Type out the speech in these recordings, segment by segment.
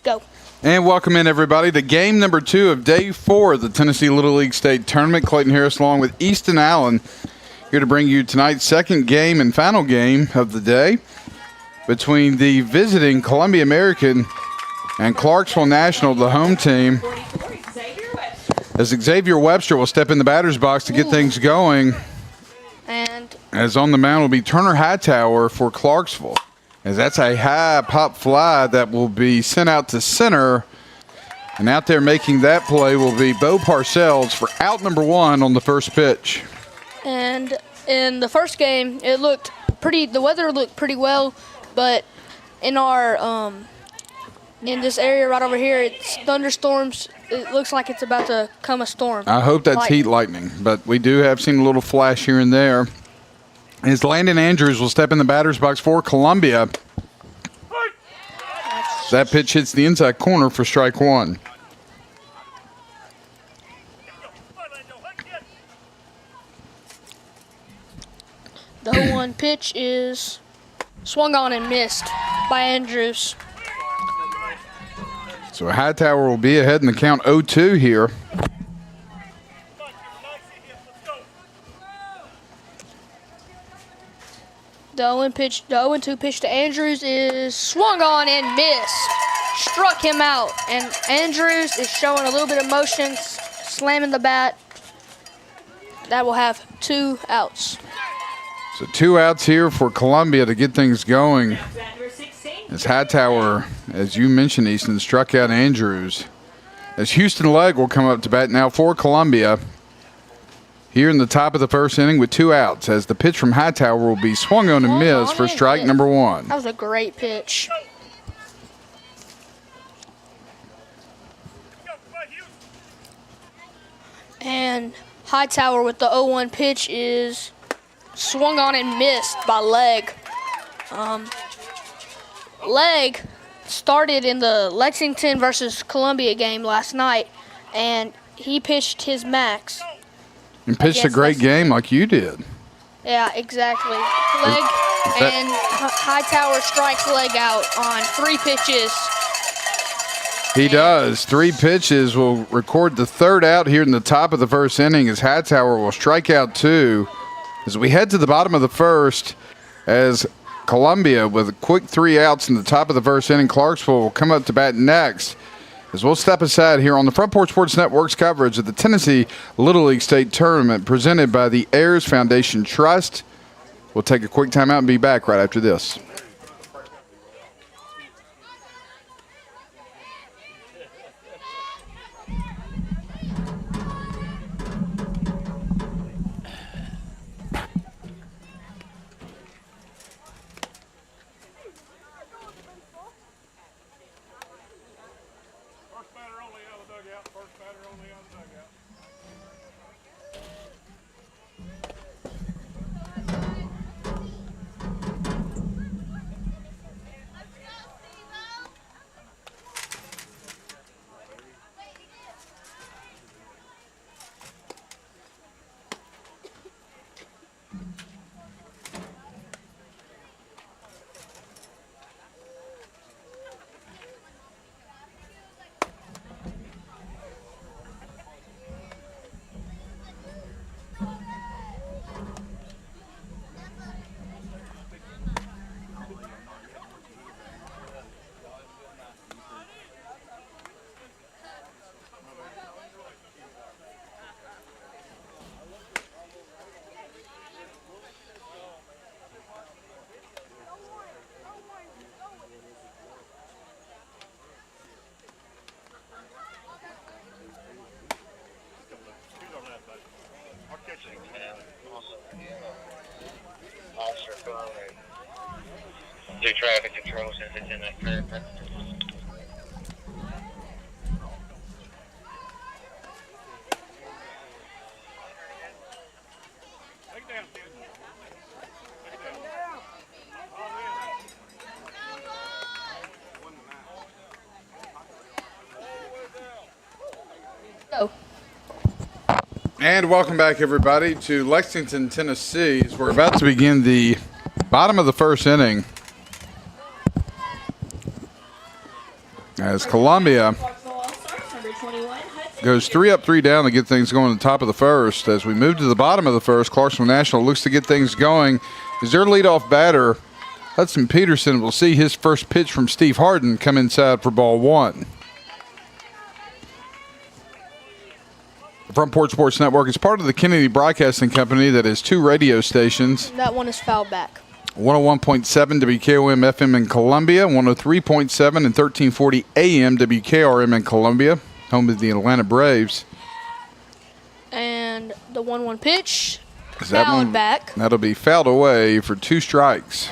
Go. And welcome in, everybody, to game number 2 of day 4 of the Tennessee Little League State Tournament. Clayton Harris along with Easton Allen here to bring you tonight's second game and final game of the day between the visiting Columbia American and Clarksville National, the home team, as Xavier Webster will step in the batter's box to get things going. And as on the mound will be Turner Hightower for Clarksville, as that's a high pop fly that will be sent out to center. And out there making that play will be Bo Parcells for out number 1 on the first pitch. And in the first game, it looked the weather looked pretty well, but in our in this area right over here, it's thunderstorms. It looks like it's about to come a storm. I hope that's heat lightning, but we do have seen a little flash here and there. As Landon Andrews will step in the batter's box for Columbia. That pitch hits the inside corner for strike 1. The 0-1 pitch is swung on and missed by Andrews. So Hightower will be ahead in the count 0-2 here. The 0-2 pitch to Andrews is swung on and missed. Struck him out, and Andrews is showing a little bit of motion, slamming the bat. That will have 2 outs. So 2 outs here for Columbia to get things going. As Hightower, as you mentioned, Easton, struck out Andrews. As Houston Legg will come up to bat now for Columbia here in the top of the first inning with 2 outs, as the pitch from Hightower will be swung on and missed for strike number 1. That was a great pitch. And Hightower with the 0-1 pitch is swung on and missed by Legg. Legg started in the Lexington versus Columbia game last night, and he pitched his max. And pitched a great game like you did. Yeah, exactly. Legg and Hightower strikes Legg out on 3 pitches. He does. 3 pitches will record the 3rd out here in the top of the first inning, as Hightower will strike out 2. As we head to the bottom of the first, as Columbia with a quick 3 outs in the top of the first inning, Clarksville will come up to bat next. As we'll step aside here on the Front Porch Sports Network's coverage of the Tennessee Little League State Tournament presented by the Ayers Foundation Trust. We'll take a quick timeout and be back right after this. Do traffic control since it's in that curve. Go. And welcome back, everybody, to Lexington, Tennessee. As we're about to begin the bottom of the first inning. as Columbia goes 3 up, 3 down to get things going at the top of the first. As we move to the bottom of the first, Clarksville National looks to get things going. As their leadoff batter, Hudson Peterson, will see his first pitch from Steve Harden come inside for ball 1. The Front Porch Sports Network is part of the Kennedy Broadcasting Company that has 2 radio stations. That one is fouled back. 101.7 WKOM FM in Columbia, 103.7 and 1340 AM WKRM in Columbia, home of the Atlanta Braves. And the 1-1 pitch, Is that fouled one back. That'll be fouled away for 2 strikes.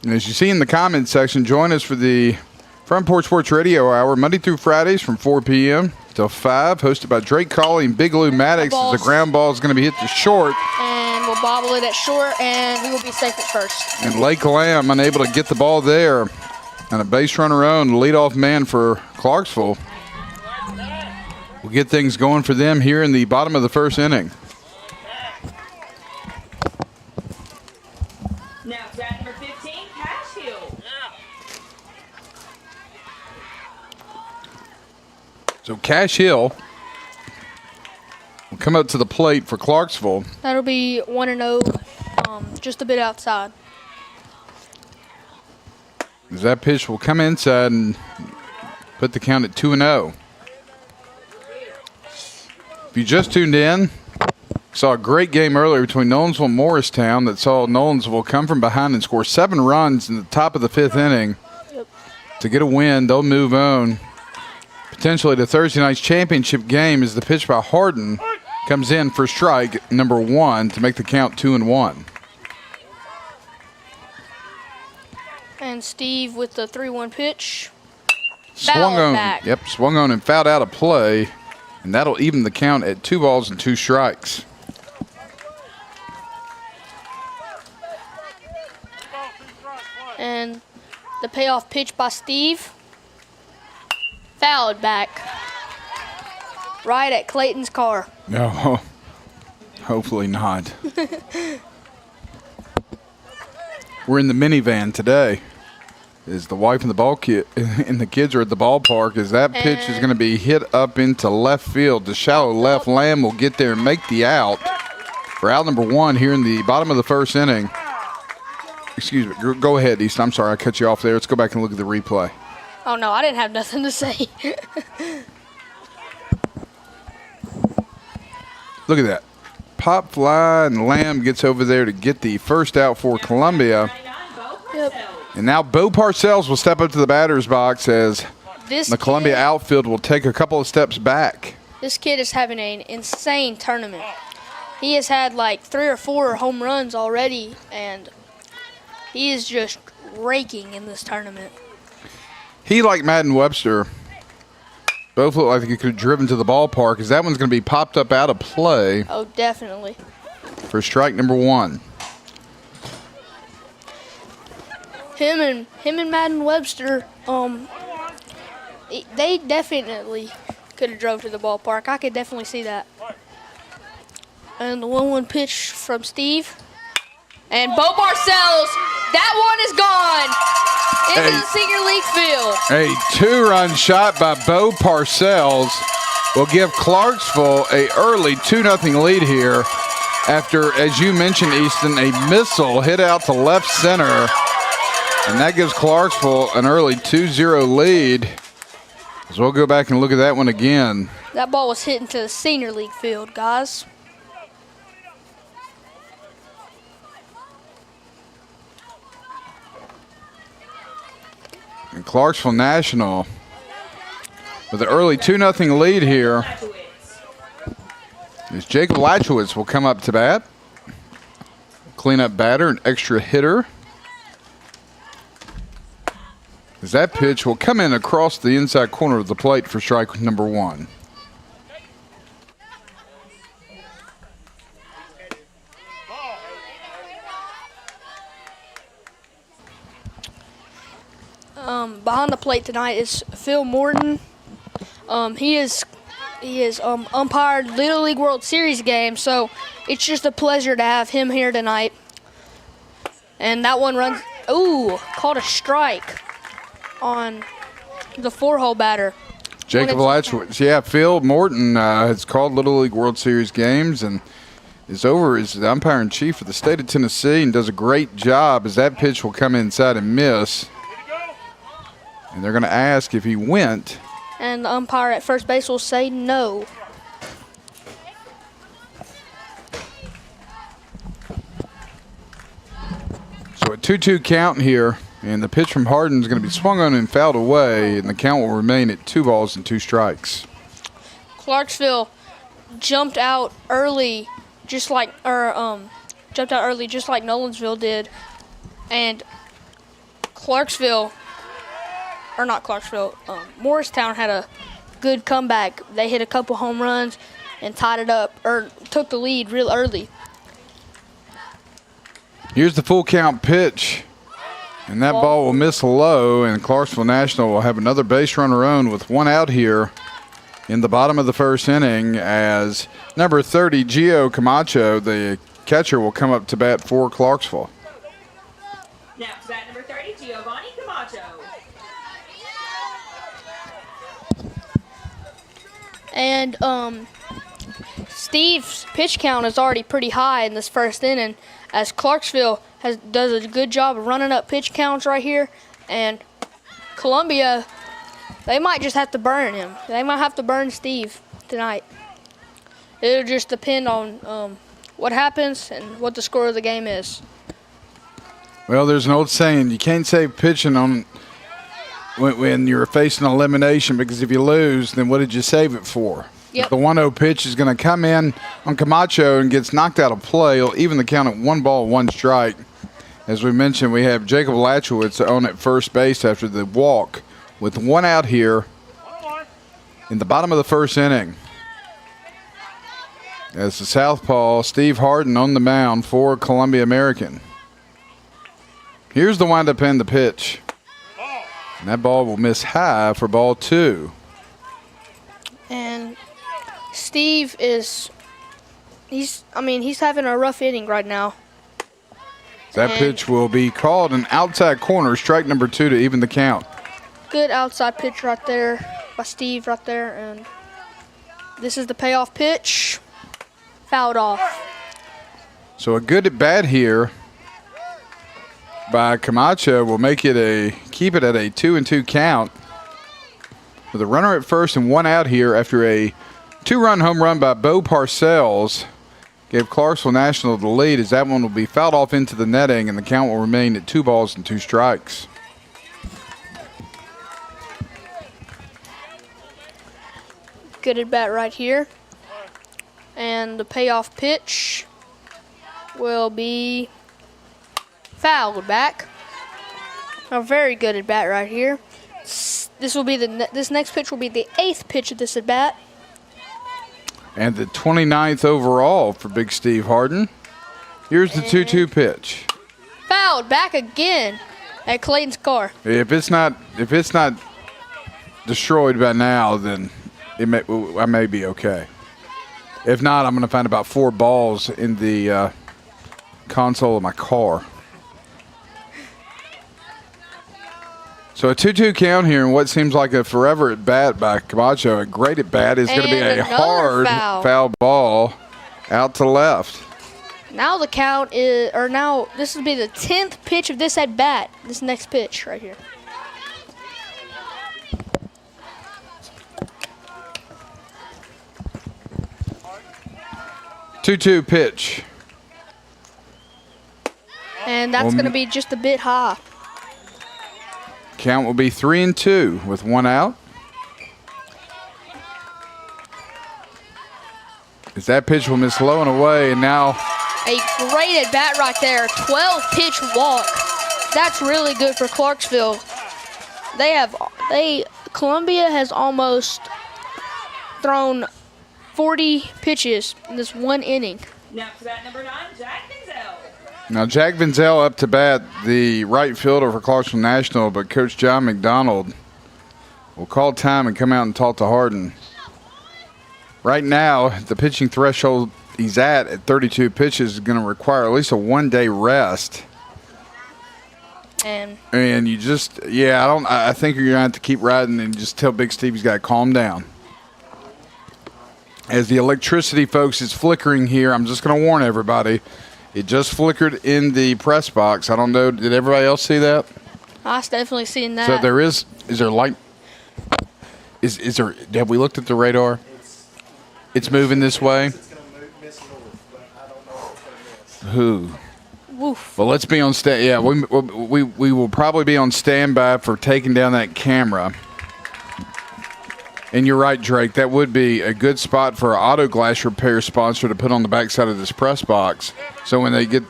And as you see in the comments section, join us for the Front Porch Sports Radio Hour, Monday through Fridays from 4 p.m. till 5, hosted by Drake Colley and Big Lou Maddox. As the ground ball is going to be hit to short. And we'll bobble it at short, and he will be safe at first. And Lake Lamb unable to get the ball there. And a base runner owned, leadoff man for Clarksville. We'll get things going for them here in the bottom of the first inning. Now bat number 15, Cash Hill. So Cash Hill will come up to the plate for Clarksville. That'll be 1-0, just a bit outside. As that pitch will come inside and put the count at 2-0. If you just tuned in, saw a great game earlier between Nolensville and Morristown that saw Nolensville come from behind and score 7 runs in the top of the 5th inning. Yep. To get a win. They'll move on potentially to Thursday night's championship game as the pitch by Harden comes in for strike number 1 to make the count 2-1. And Steve with the 3-1 pitch. Swung Fouled on, back. Yep, swung on and fouled out of play, and that'll even the count at 2 balls and 2 strikes. And the payoff pitch by Steve. Fouled back. Right at Clayton's car. No, hopefully not. We're in the minivan today. Is the wife and the kids are at the ballpark. As that pitch is going to be hit up into left field. The shallow left. Lamb will get there and make the out for out number 1 here in the bottom of the first inning. Excuse me. Go ahead, East. I'm sorry I cut you off there. Let's go back and look at the replay. Oh, no, I didn't have nothing to say. Look at that. Pop fly, and Lamb gets over there to get the first out for Columbia. Yep. And now Bo Parcells will step up to the batter's box as the Columbia outfield will take a couple of steps back. This kid is having an insane tournament. He has had like 3 or 4 home runs already, and he is just raking in this tournament. He, like Madden Webster, both look like they could have driven to the ballpark, as that one's going to be popped up out of play Oh, definitely. for strike number 1. Him and Madden Webster, they definitely could have drove to the ballpark. I could definitely see that. And the 1-1 pitch from Steve. And Bo Parcells, that one is gone into the senior league field. A 2-run shot by Bo Parcells will give Clarksville a early 2-0 lead here after, as you mentioned, Easton, a missile hit out to left center. And that gives Clarksville an early 2-0 lead. So we'll go back and look at that one again. That ball was hit into the senior league field, guys. And Clarksville National with an early 2-0 lead here. As Jacob Latchowitz will come up to bat. Cleanup batter, an extra hitter. As that pitch will come in across the inside corner of the plate for strike number 1. Behind the plate tonight is Phil Morton. He is umpired Little League World Series game, so it's just a pleasure to have him here tonight. And that one runs, called a strike. on the 4-hole batter. Jacob When it's- Latchwitz. Yeah, Phil Morton has called Little League World Series games and is the umpire in chief for the state of Tennessee and does a great job as that pitch will come inside and miss. And they're going to ask if he went. And the umpire at first base will say no. So a 2-2 count here, and the pitch from Harden is going to be swung on and fouled away, and the count will remain at 2 balls and 2 strikes. Clarksville jumped out early, just like Nolensville did, and Morristown had a good comeback. They hit a couple home runs and tied it up, or took the lead real early. Here's the full count pitch, and that ball will miss low, and Clarksville National will have another base runner owned with 1 out here in the bottom of the first inning as number 30, Gio Camacho, the catcher, will come up to bat for Clarksville. Now to bat number 30, Giovanni Camacho. And Steve's pitch count is already pretty high in this first inning, as Clarksville does a good job of running up pitch counts right here, and Columbia, they might just have to burn him. They might have to burn Steve tonight. It'll just depend on what happens and what the score of the game is. Well, there's an old saying, you can't save pitching on when you're facing elimination, because if you lose, then what did you save it for? Yep. If the 1-0 pitch is going to come in on Camacho and gets knocked out of play, it'll even the count at 1 ball, 1 strike. As we mentioned, we have Jacob Latchwitz on at first base after the walk with 1 out here in the bottom of the first inning. As the southpaw, Steve Harden on the mound for Columbia American. Here's the windup and the pitch. And that ball will miss high for ball 2. And Steve he's having a rough inning right now. That And pitch will be called an outside corner, strike number 2 to even the count. good outside pitch right there by Steve right there, and this is the payoff pitch. Fouled off. So a good at bat here by Camacho will keep it at a 2-2 count. With a runner at first and 1 out here after a 2-run home run by Bo Parcells gave Clarksville National the lead, as that one will be fouled off into the netting, and the count will remain at 2 balls and 2 strikes. Good at bat right here. And the payoff pitch will be fouled back. A very good at bat right here. This next pitch will be the 8th pitch of this at bat. And the 29th overall for Big Steve Harden. Here's the 2-2 pitch. Fouled back again at Clayton's car. If it's not destroyed by now, then I may be okay. If not, I'm going to find about 4 balls in the console of my car. So a 2-2 count here, and what seems like a forever at bat by Camacho. A great at bat is going to be a hard foul ball out to left. Now the count this will be the 10th pitch of this at bat. This next pitch right here. Two-two pitch. And that's going to be just a bit high. Count will be 3-2 with 1 out. As that pitch will miss low and away, and now A great at bat right there. 12 pitch walk. That's really good for Clarksville. Columbia has almost thrown 40 pitches in this one inning. Now to bat number 9, Jack Denzel. Now, Jack Vinzel up to bat, the right fielder for Clarksville National, but Coach John McDonald will call time and come out and talk to Harden. Right now, the pitching threshold he's at 32 pitches is going to require at least a one-day rest. And you just, I think you're going to have to keep riding and just tell Big Steve he's got to calm down. As the electricity, folks, is flickering here, I'm just going to warn everybody. It just flickered in the press box. I don't know. Did everybody else see that? I was definitely seeing that. So there is there light? Is there, have we looked at the radar? It's moving this way? Who? Woof. Well, let's be on stand. Yeah, we will probably be on standby for taking down that camera. And you're right, Drake. That would be a good spot for an auto glass repair sponsor to put on the backside of this press box. So when they get.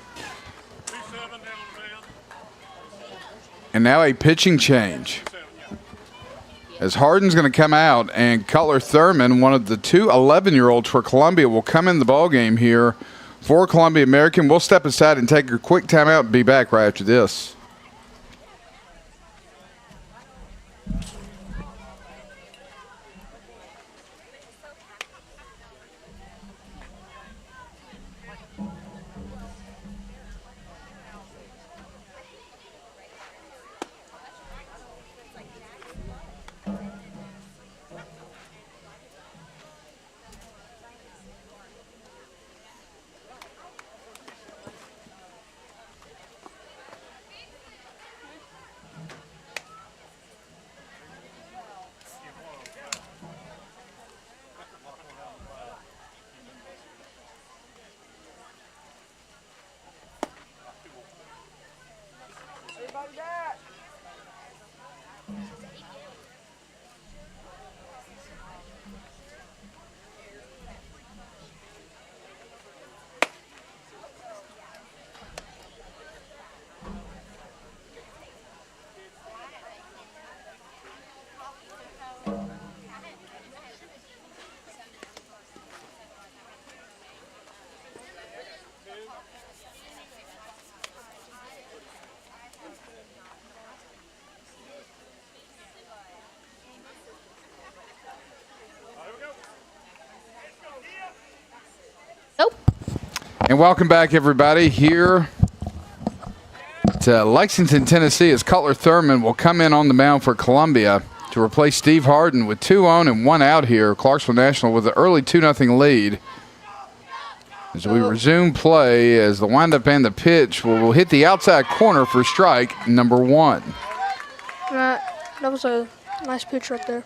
And now a pitching change. As Harden's going to come out, and Cutler Thurman, one of the two 11-year-olds for Columbia, will come in the ballgame here for Columbia American. We'll step aside and take a quick timeout and be back right after this. Nope. And welcome back, everybody, here to Lexington, Tennessee, as Cutler Thurman will come in on the mound for Columbia to replace Steve Harden with 2 on and 1 out here. Clarksville National with an early 2-0 lead. As we resume play, as the windup and the pitch will hit the outside corner for strike number 1. That was a nice pitch right there.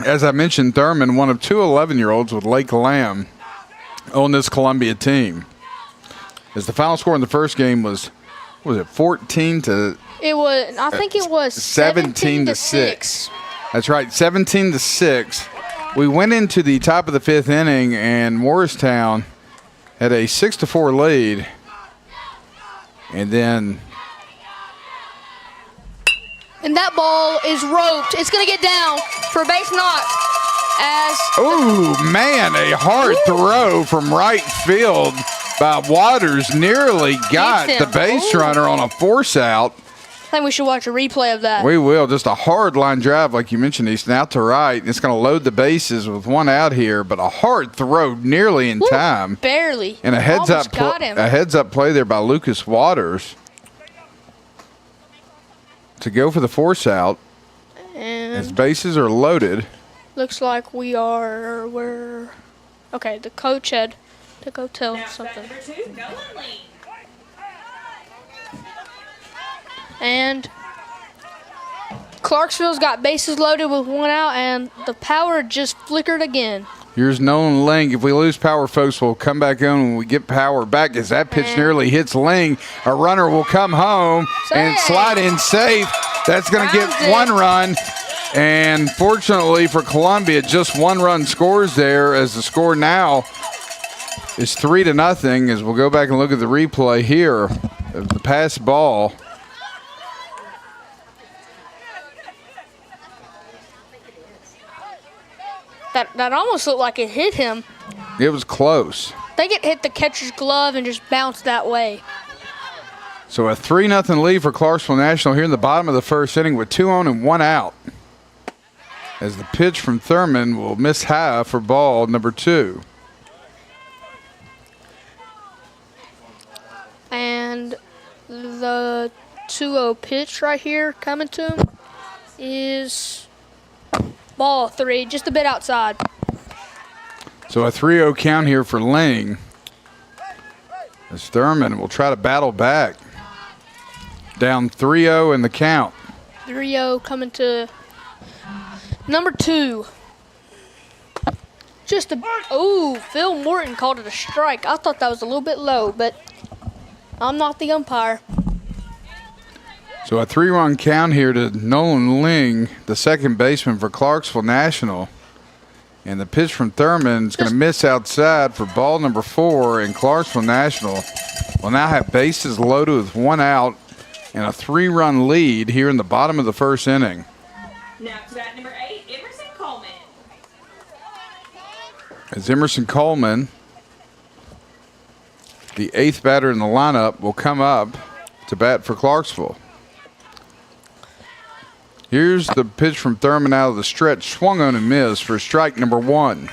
As I mentioned, Thurman, one of two 11-year-olds with Lake Lamb on this Columbia team. As the final score in the first game was it 14 to? It was. I think it was 17 to 6. That's right, 17 to 6. We went into the top of the 5th inning, and Morristown had a 6-4 lead, and then. And that ball is roped. It's going to get down for a base knock. Oh, man, a hard throw from right field by Waters. Nearly got the base runner on a force out. I think we should watch a replay of that. We will. Just a hard line drive, like you mentioned, Easton, out to right. It's going to load the bases with 1 out here, but a hard throw nearly in time. Barely. And a heads-up play there by Lucas Waters to go for the force out. And as bases are loaded. Looks like we're okay. The coach had to go tell Now, something. number 2, Nolan Lee. And Clarksville's got bases loaded with 1 out, and the power just flickered again. Here's Nolan Ling. If we lose power, folks, we'll come back on when we get power back. As that pitch nearly hits Ling, a runner will come home and slide in safe. That's going to get 1 run. And fortunately for Columbia, just 1 run scores there, as the score now is 3-0. As we'll go back and look at the replay here of the pass ball. That almost looked like it hit him. It was close. I think it hit the catcher's glove and just bounced that way. So a 3-0 lead for Clarksville National here in the bottom of the 1st inning with 2 on and 1 out. As the pitch from Thurman will miss high for ball number 2. And the 2-0 pitch right here coming to him is ball 3, just a bit outside. So a 3-0 count here for Ling. As Thurman will try to battle back. Down 3-0 in the count. 3-0 coming to number 2. Phil Morton called it a strike. I thought that was a little bit low, but I'm not the umpire. So a 3-run count here to Nolan Ling, the second baseman for Clarksville National. And the pitch from Thurman is going to miss outside for ball number 4, and Clarksville National will now have bases loaded with 1 out and a 3-run lead here in the bottom of the first inning. Now to bat number 8, Emerson Coleman. As Emerson Coleman, the 8th batter in the lineup, will come up to bat for Clarksville. Here's the pitch from Thurman out of the stretch, swung on and missed for strike number 1.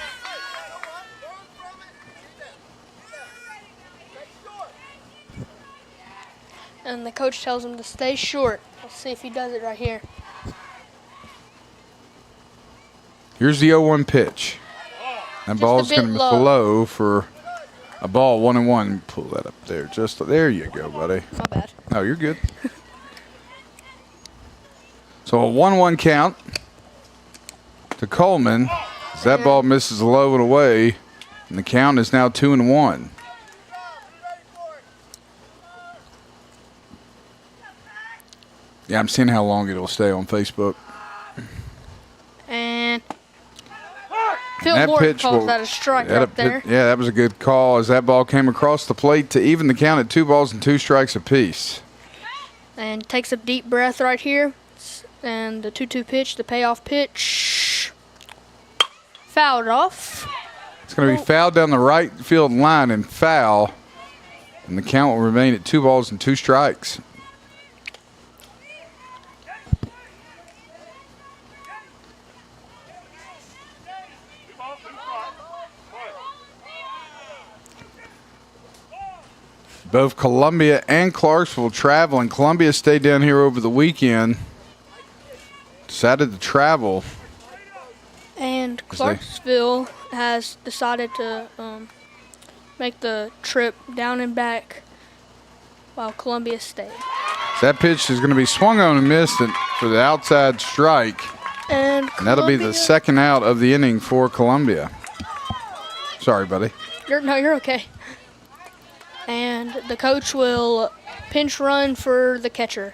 And the coach tells him to stay short. Let's see if he does it right here. Here's the 0-1 pitch. That ball's going to be low for a ball, 1-1. Pull that up there. There you go, buddy. My bad. No, you're good. So a 1-1 count to Coleman. As that ball misses low and away, and the count is now 2-1. Yeah, I'm seeing how long it'll stay on Facebook. And Phil Morton calls that a strike right there. Yeah, that was a good call as that ball came across the plate to even the count at 2 balls and 2 strikes apiece. And takes a deep breath right here. And the 2-2 pitch, the payoff pitch, fouled off. It's going to be fouled down the right field line and foul. And the count will remain at 2 balls and 2 strikes. Both Columbia and Clarksville traveling. Columbia stayed down here over the weekend. Decided to travel. And Clarksville has decided to make the trip down and back while Columbia stayed. That pitch is going to be swung on and missed for the outside strike. And that'll be the second out of the inning for Columbia. Sorry, buddy. You're okay. And the coach will pinch run for the catcher.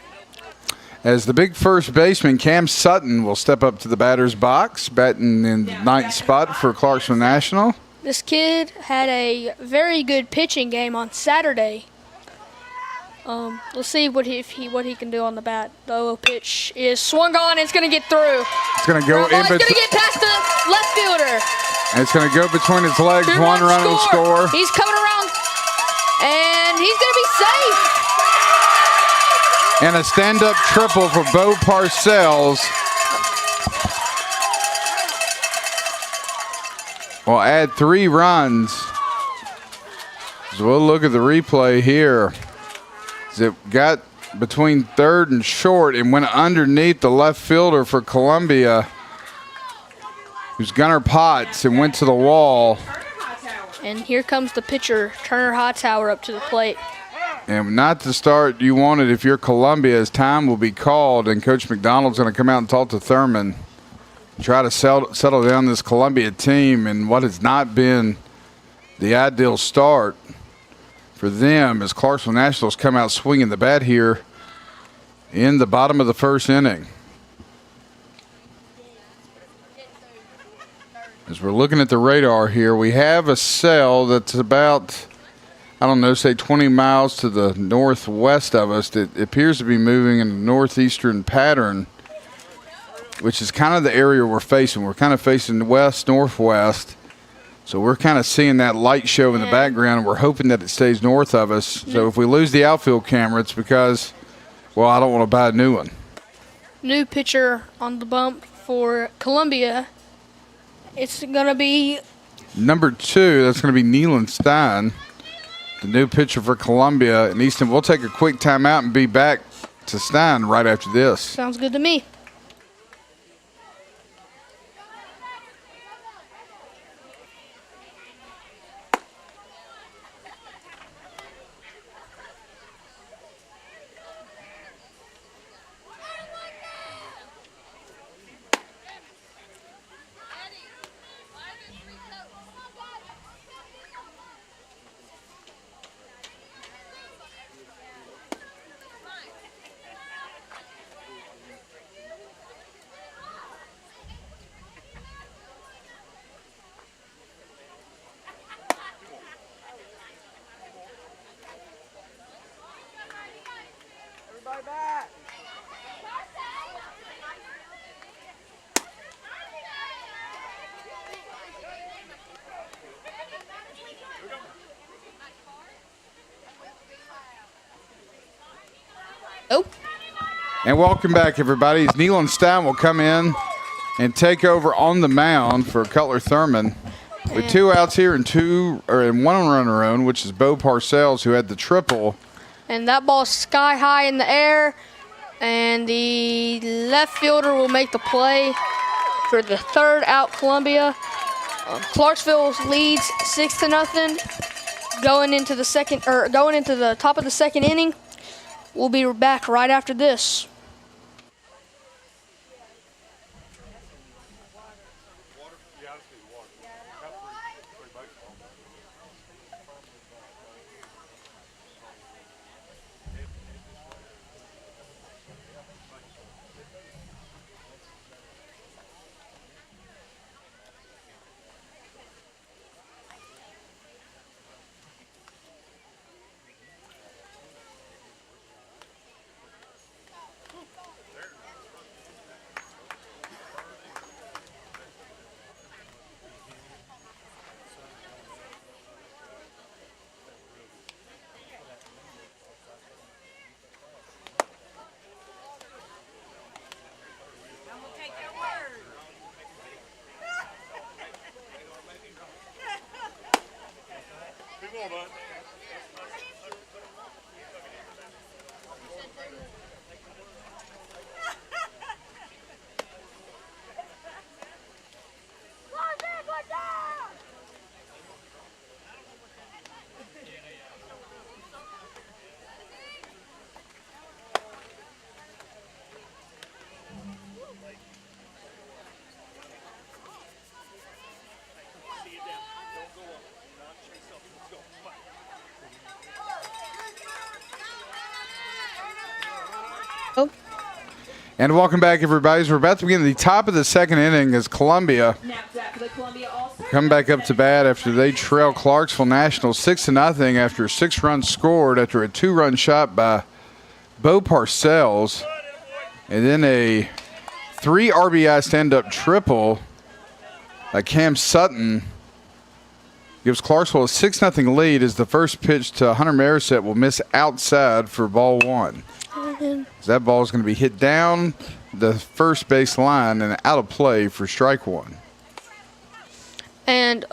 As the big first baseman, Cam Sutton, will step up to the batter's box, batting in the 9th spot for Clarksville National. This kid had a very good pitching game on Saturday. We'll see what he can do on the bat. The 0 pitch is swung on. It's going to get through. It's going to go in. It's going to get past the left fielder. And it's going to go between his legs. 1 run will score. He's coming around, and he's going to be safe. And a stand-up triple for Bo Parcells. Will add 3 runs. So we'll look at the replay here. As it got between third and short and went underneath the left fielder for Columbia, who's Gunnar Potts, and went to the wall. And here comes the pitcher, Turner Hightower, up to the plate. And not the start you wanted if you're Columbia, as time will be called, and Coach McDonald's going to come out and talk to Thurman, try to settle down this Columbia team and what has not been the ideal start for them as Clarksville Nationals come out swinging the bat here in the bottom of the first inning. As we're looking at the radar here, we have a cell that's about, I don't know, say 20 miles to the northwest of us that appears to be moving in a northeastern pattern, which is kind of the area we're facing. We're kind of facing west-northwest. So we're kind of seeing that light show in the background, and we're hoping that it stays north of us. So if we lose the outfield camera, it's because, well, I don't want to buy a new one. New pitcher on the bump for Columbia. It's going to be number 2. That's going to be Neelan Stein, the new pitcher for Columbia. And Easton, we'll take a quick timeout and be back to Stein right after this. Sounds good to me. Oh. And welcome back, everybody. As Nealon Stein will come in and take over on the mound for Cutler Thurman. With 2 outs here and one runner owned, which is Bo Parcells, who had the triple. And that ball's sky high in the air, and the left fielder will make the play for the 3rd out, Columbia. Clarksville leads 6-0 going into the top of the 2nd inning. We'll be back right after this. And welcome back, everybody. We're about to begin the top of the 2nd inning as Columbia come back up to bat after they trail Clarksville National 6-0 after 6 runs scored after a 2-run shot by Bo Parcells. And then a 3 RBI stand-up triple by Cam Sutton gives Clarksville a 6-0 lead as the first pitch to Hunter Marisette will miss outside for ball 1. That ball is going to be hit down the first base line and out of play for strike 1. And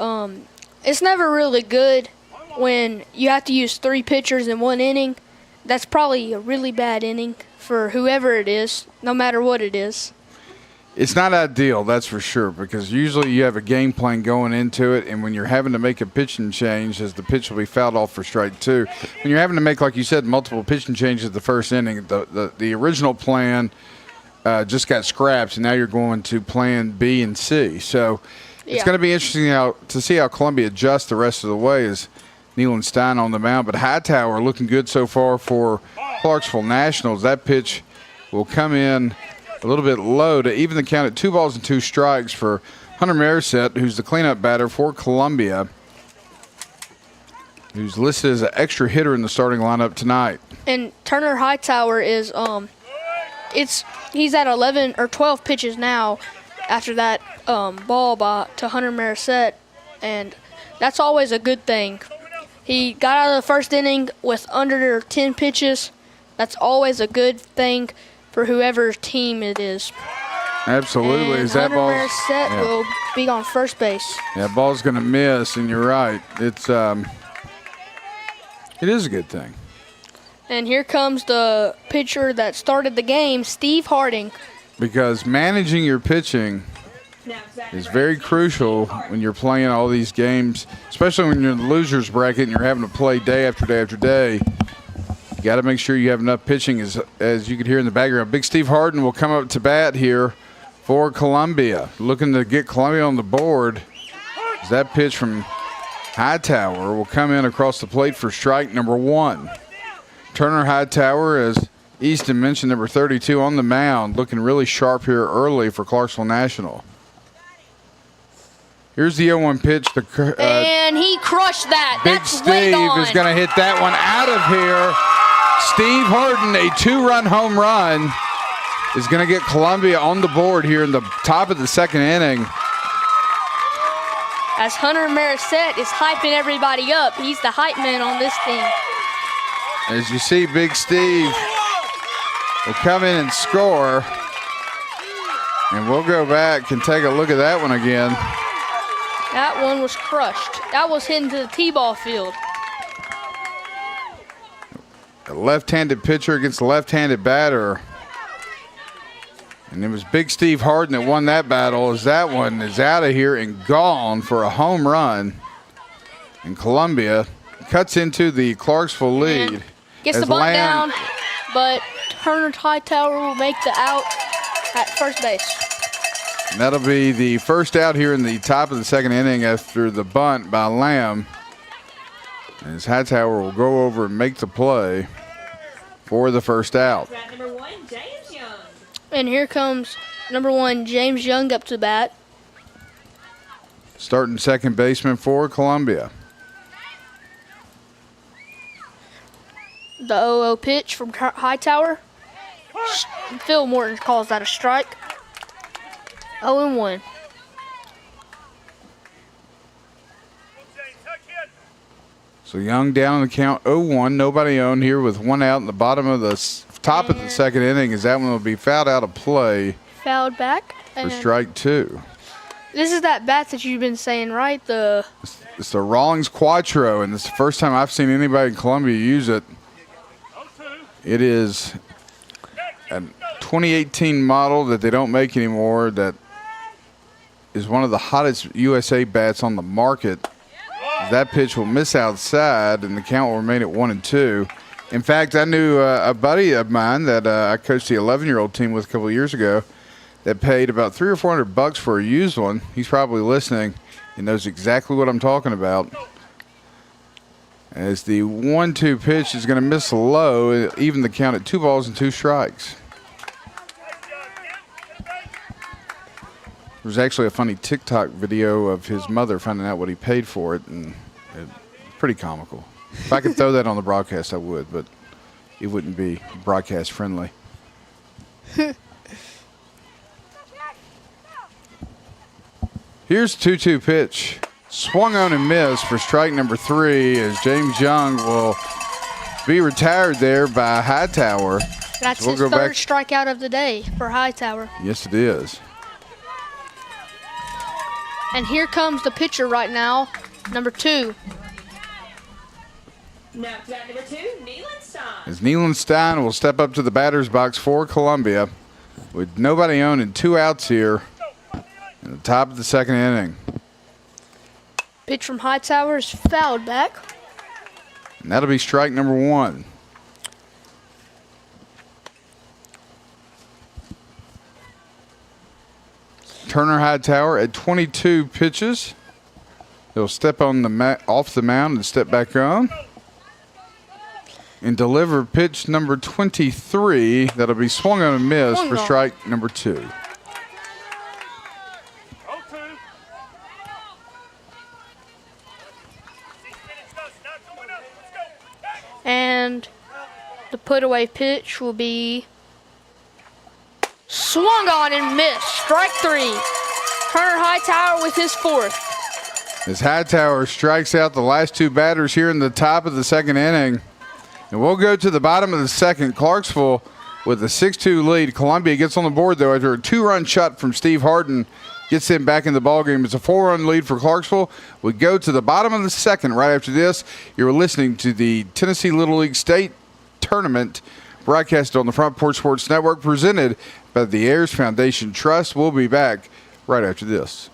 it's never really good when you have to use 3 pitchers in 1 inning. That's probably a really bad inning for whoever it is, no matter what it is. It's not ideal, that's for sure, because usually you have a game plan going into it, and when you're having to make a pitching change as the pitch will be fouled off for strike 2, when you're having to make, like you said, multiple pitching changes the first inning, the original plan just got scrapped, and now you're going to plan B and C. So it's going to be interesting to see how Columbia adjusts the rest of the way as Nealon Stein on the mound. But Hightower looking good so far for Clarksville Nationals. That pitch will come in a little bit low to even the count at 2 balls and 2 strikes for Hunter Marisette, who's the cleanup batter for Columbia, who's listed as an extra hitter in the starting lineup tonight. And Turner Hightower is he's at 11 or 12 pitches now after that ball to Hunter Marisette, and that's always a good thing. He got out of the first inning with under 10 pitches. That's always a good thing for whoever team it is. Absolutely. And Hunter Marisette will be on first base. Yeah, ball's going to miss, and you're right. It is a good thing. And here comes the pitcher that started the game, Steve Harding. Because managing your pitching is very crucial when you're playing all these games, especially when you're in the loser's bracket and you're having to play day after day after day. You got to make sure you have enough pitching, as you can hear in the background. Big Steve Hardin will come up to bat here for Columbia, looking to get Columbia on the board. As that pitch from Hightower will come in across the plate for strike number 1. Turner Hightower, as Easton mentioned, number 32 on the mound, looking really sharp here early for Clarksville National. Here's the 0-1 pitch. And he crushed that. Big That's way Steve gone. is going to hit that one out of here. Steve Harden, a 2-run home run, is going to get Columbia on the board here in the top of the second inning. As Hunter Marisette is hyping everybody up. He's the hype man on this team. As you see, Big Steve will come in and score. And we'll go back and take a look at that one again. That one was crushed. That was hit into the T-ball field. A left-handed pitcher against a left-handed batter. And it was Big Steve Harden that won that battle, as that one is out of here and gone for a home run. And Columbia cuts into the Clarksville lead. And gets the bunt down, but Turner Hightower will make the out at first base. And that'll be the first out here in the top of the second inning after the bunt by Lamb. As Hightower will go over and make the play for the first out. Number 1, James Young. And here comes number 1, James Young, up to bat. Starting second baseman for Columbia. The 0-0 pitch from Hightower. Phil Morton calls that a strike. 0-1. So Young down on the count, 0-1, nobody on here with one out in the bottom of the top of the second inning, as that one will be fouled out of play. Fouled back. For strike 2. This is that bat that you've been saying, right? It's the Rawlings Quattro, and this is the first time I've seen anybody in Columbia use it. It is a 2018 model that they don't make anymore that is one of the hottest USA bats on the market. That pitch will miss outside, and the count will remain at 1-2. In fact, I knew a buddy of mine that I coached the 11-year-old team with a couple of years ago that paid about $300 or $400 for a used one. He's probably listening and knows exactly what I'm talking about. As the 1-2 pitch is going to miss low, even the count at 2 balls and 2 strikes. There was actually a funny TikTok video of his mother finding out what he paid for it, and it's pretty comical. If I could throw that on the broadcast, I would, but it wouldn't be broadcast friendly. Here's 2-2 pitch. Swung on and missed for strike number 3, as James Young will be retired there by Hightower. That's his third strikeout of the day for Hightower. Yes, it is. And here comes the pitcher right now, number 2. Now to bat number 2, Neelan Stein. As Neelan Stein will step up to the batter's box for Columbia with nobody on and 2 outs here in the top of the second inning. Pitch from Hightower is fouled back. And that'll be strike number 1. Turner Hightower at 22 pitches. He'll step on the off the mound and step back on. And deliver pitch number 23. That'll be swung on and missed for strike number 2. And the put away pitch will be swung on and missed. Strike 3. Turner Hightower with his 4th. As Hightower strikes out the last 2 batters here in the top of the second inning. And we'll go to the bottom of the second. Clarksville with a 6-2 lead. Columbia gets on the board, though, after a 2-run shot from Steve Harden. Gets him back in the ballgame. It's a 4-run lead for Clarksville. We go to the bottom of the second right after this. You're listening to the Tennessee Little League State tournament. Broadcast on the Front Porch Sports Network, presented by the Ayers Foundation Trust. We'll be back right after this.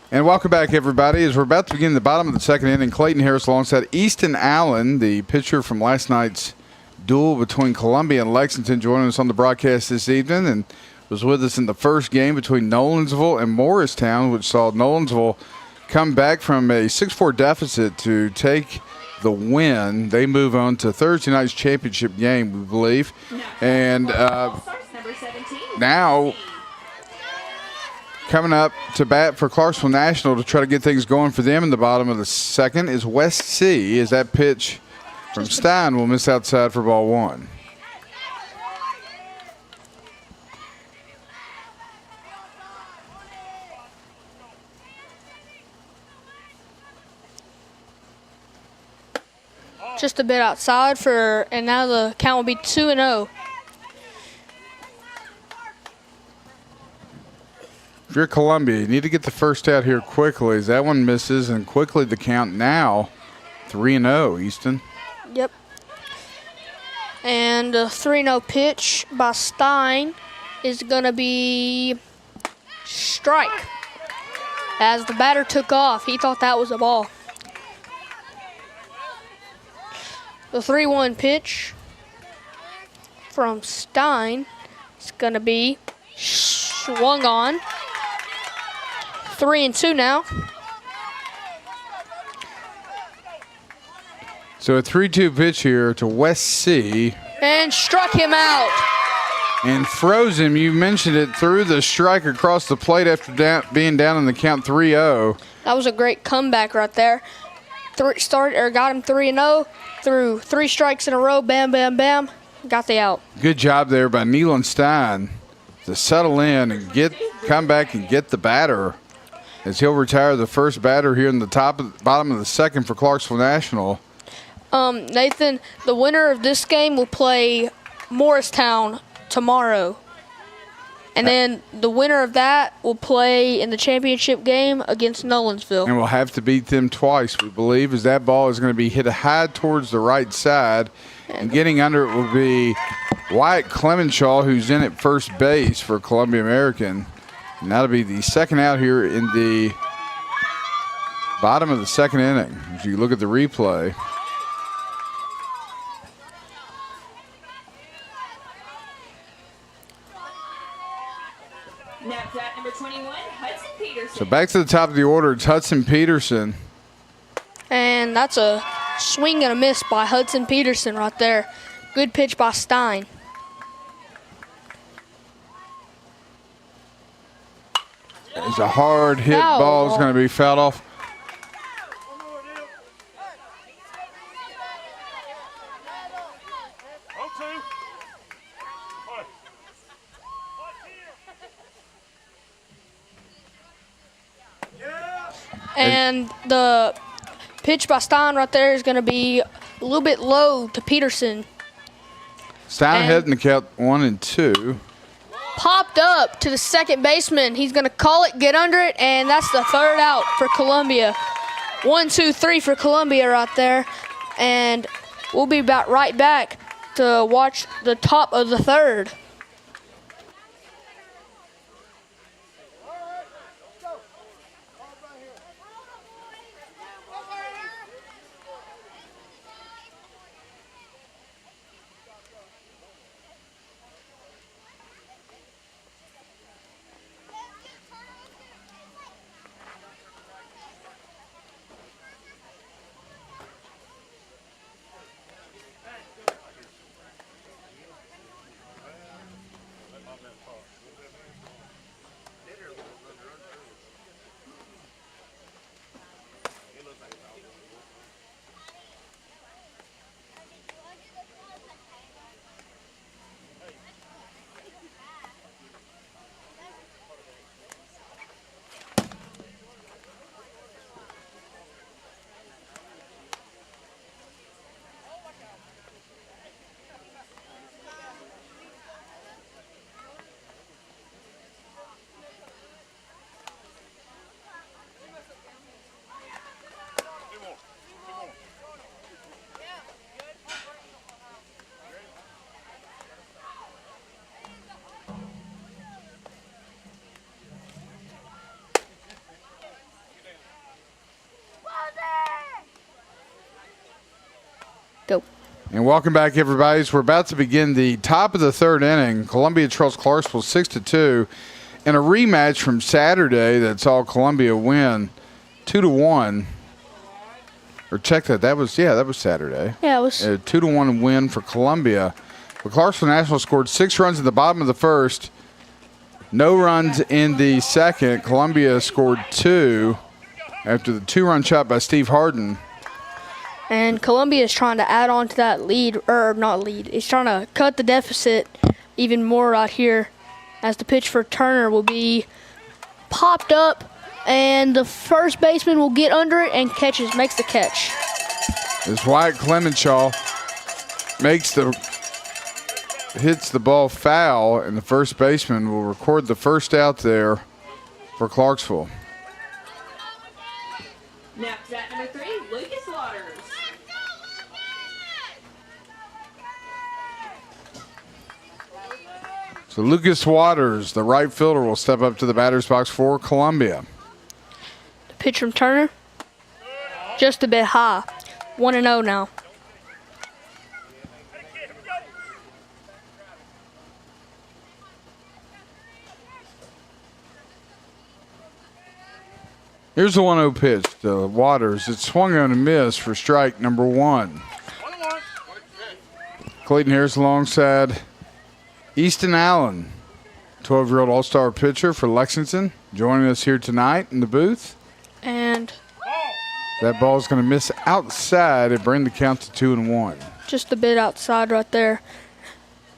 And welcome back, everybody. As we're about to begin the bottom of the second inning, Clayton Harris alongside Easton Allen, the pitcher from last night's duel between Columbia and Lexington, joining us on the broadcast this evening, and was with us in the first game between Nolensville and Morristown, which saw Nolensville come back from a 6-4 deficit to take the win. They move on to Thursday night's championship game, we believe. And now coming up to bat for Clarksville National to try to get things going for them in the bottom of the second is West C, as that pitch from Stein will miss outside for ball one. Just a bit outside and now the count will be 2-0. If you're Columbia, you need to get the first out here quickly, as that one misses, and quickly the count now 3-0, Easton. Yep. And a 3-0 pitch by Stein is going to be strike. As the batter took off, he thought that was a ball. The 3-1 pitch from Stein is going to be swung on. 3-2 now. So a 3-2 pitch here to West C. And struck him out. And froze him. You mentioned it, threw the strike across the plate after being down in the count 3-0. That was a great comeback right there. Got him 3-0. Threw 3 strikes in a row. Bam, bam, bam. Got the out. Good job there by Nealon Stein to settle in and come back and get the batter, as he'll retire the first batter here in the bottom of the second for Clarksville National. Nathan, the winner of this game will play Morristown tomorrow. And then the winner of that will play in the championship game against Nolensville. And we'll have to beat them twice, we believe, as that ball is going to be hit high towards the right side. And getting under it will be Wyatt Clemenshaw, who's in at first base for Columbia American. And that'll be the second out here in the bottom of the second inning, as you look at the replay. Now to bat number 21, Hudson Peterson. So back to the top of the order, it's Hudson Peterson. And that's a swing and a miss by Hudson Peterson right there. Good pitch by Stein. It's a hard hit ball. It's going to be fouled off. And the pitch by Stein right there is going to be a little bit low to Peterson. Stein ahead in the count 1-2. Popped up to the second baseman. He's going to call it, get under it, and that's the third out for Columbia. 1, 2, 3 for Columbia right there. And we'll be about right back to watch the top of the third. Go. And welcome back, everybody. So we're about to begin the top of the third inning. Columbia trails Clarksville 6-2 in a rematch from Saturday that saw Columbia win 2-1. Or check that. That was Saturday. Yeah, it was. A 2-1 win for Columbia. But Clarksville National scored 6 runs in the bottom of the first. No runs in the second. Columbia scored 2 after the 2-run shot by Steve Harden. And Columbia is trying to add on to that lead, or not lead. It's trying to cut the deficit even more right here, as the pitch for Turner will be popped up, and the first baseman will get under it and makes the catch. As Wyatt Clemenshaw hits the ball foul, and the first baseman will record the first out there for Clarksville. Now to bat number 3, Lucas Waters. So Lucas Waters, the right fielder, will step up to the batter's box for Columbia. The pitch from Turner, just a bit high. 1-0 now. Here's the 1-0 pitch to Waters. It's swung on and missed for strike number 1. Clayton Harris alongside Easton Allen, 12-year-old all-star pitcher for Lexington, joining us here tonight in the booth. And that ball's going to miss outside and bring the count to 2-1. just a bit outside right there.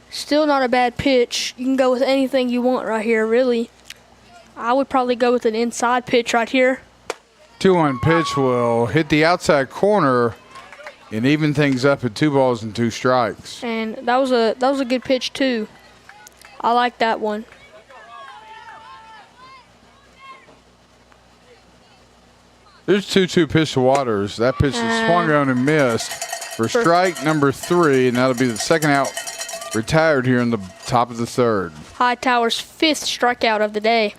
Still not a bad pitch. You can go with anything you want right here, really. I would probably go with an inside pitch right here. 2-1 pitch will hit the outside corner and even things up at 2 balls and 2 strikes. And that was a good pitch too. I like that one. There's 2-2 pitch to Waters. That pitch is swung on and missed for strike number 3, and that'll be the second out retired here in the top of the third. Hightower's 5th strikeout of the day.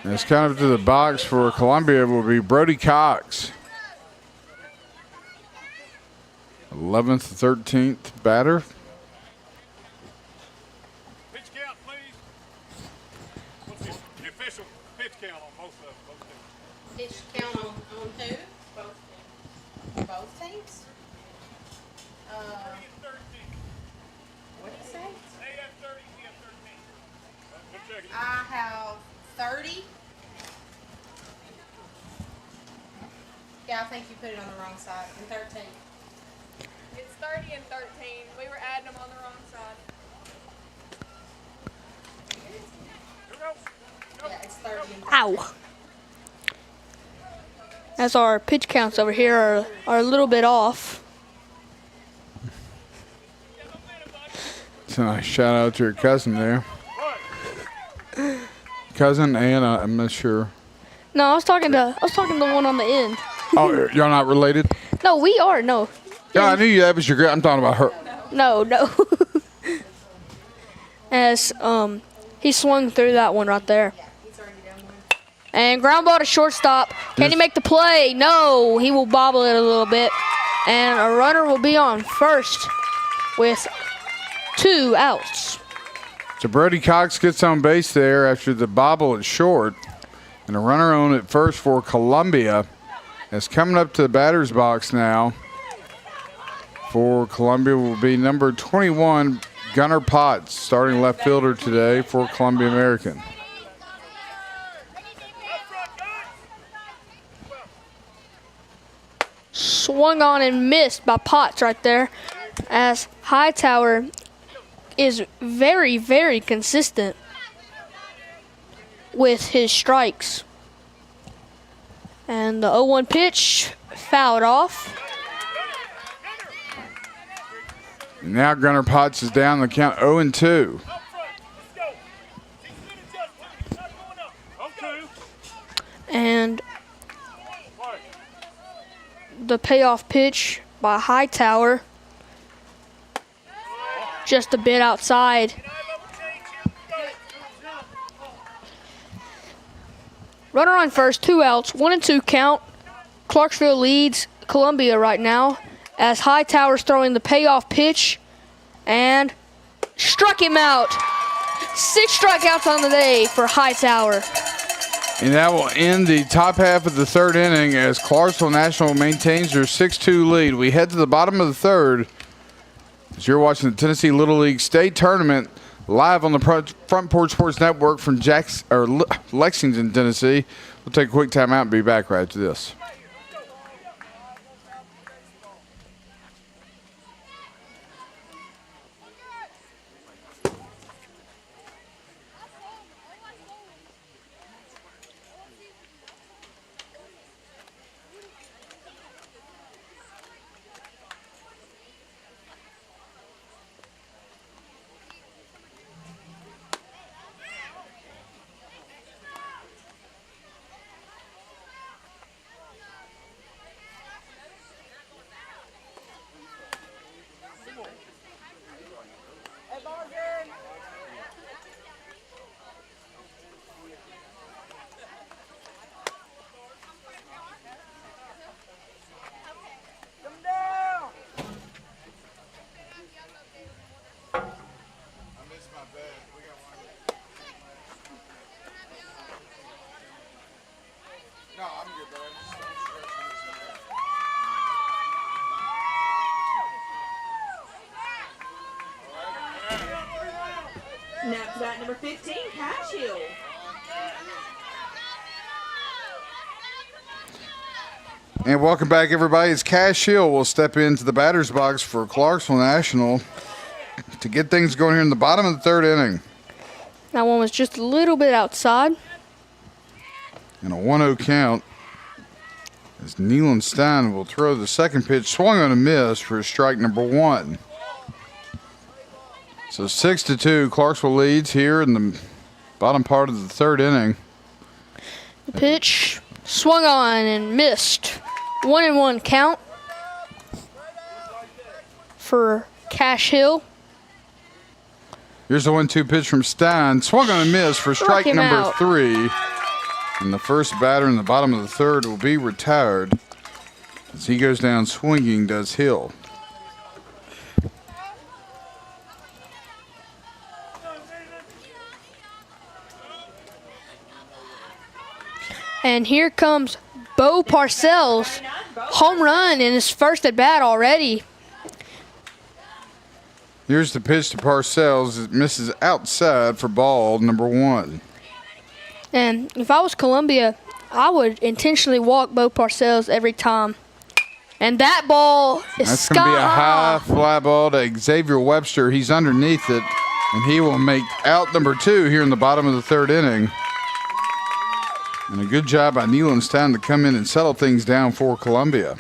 And it's kind of to the box for Columbia will be Brody Cox. 11th, 13th batter. Pitch count, please. What's the official pitch count on both of them? Pitch count on who? Both teams? 13. What did you say? They have 30, we have 13. We'll check it. I have 30. Yeah, I think you put it on the wrong side. And 13. It's 30 and 13. We were adding them on the wrong side. Yeah, it's 30 and Ow. As our pitch counts over here are a little bit off. It's a nice shout out to your cousin there. Cousin Anna, I'm not sure. No, I was talking to the one on the end. Oh, y'all not related? No, we are. No. Yeah, I knew you. That was your girl. I'm talking about her. No. As he swung through that one right there. And ground ball to shortstop. Can he make the play? No, he will bobble it a little bit. And a runner will be on first with 2 outs. So Brody Cox gets on base there after the bobble at short. And a runner on at first for Columbia. Is coming up to the batter's box now. For Columbia will be number 21, Gunnar Potts, starting left fielder today for Columbia American. Swung on and missed by Potts right there. As Hightower is very, very consistent with his strikes. And the 0-1 pitch fouled off. Now Gunnar Potts is down the count 0-2. And the payoff pitch by Hightower. Just a bit outside. Runner on first, 2 outs, 1-2 count. Clarksville leads Columbia right now as Hightower's throwing the payoff pitch and struck him out. 6 strikeouts on the day for Hightower. And that will end the top half of the third inning as Clarksville National maintains their 6-2 lead. We head to the bottom of the third as you're watching the Tennessee Little League State Tournament live on the Front Porch Sports Network from Lexington, Tennessee. We'll take a quick timeout and be back right after this. Now to bat number 15, Cash Hill. And welcome back, everybody. It's Cash Hill will step into the batter's box for Clarksville National to get things going here in the bottom of the third inning. That one was just a little bit outside. And a 1-0 count as Neelan Stein will throw the second pitch, swung on a miss for strike number 1. So 6-2, Clarksville leads here in the bottom part of the third inning. The pitch swung on and missed. 1-1 count for Cash Hill. Here's the 1-2 pitch from Stein, swung on a miss for Struck strike him number out. 3. And the first batter in the bottom of the third will be retired as he goes down swinging, does Hill. And here comes Bo Parcells. Home run in his first at bat already. Here's the pitch to Parcells. It misses outside for ball number 1. And if I was Columbia, I would intentionally walk Bo Parcells every time And that ball is That's going to be a high sky fly ball to Xavier Webster. He's underneath it, and he will make out number 2 here in the bottom of the 3rd inning. And a good job by Neylandstown to come in and settle things down for Columbia.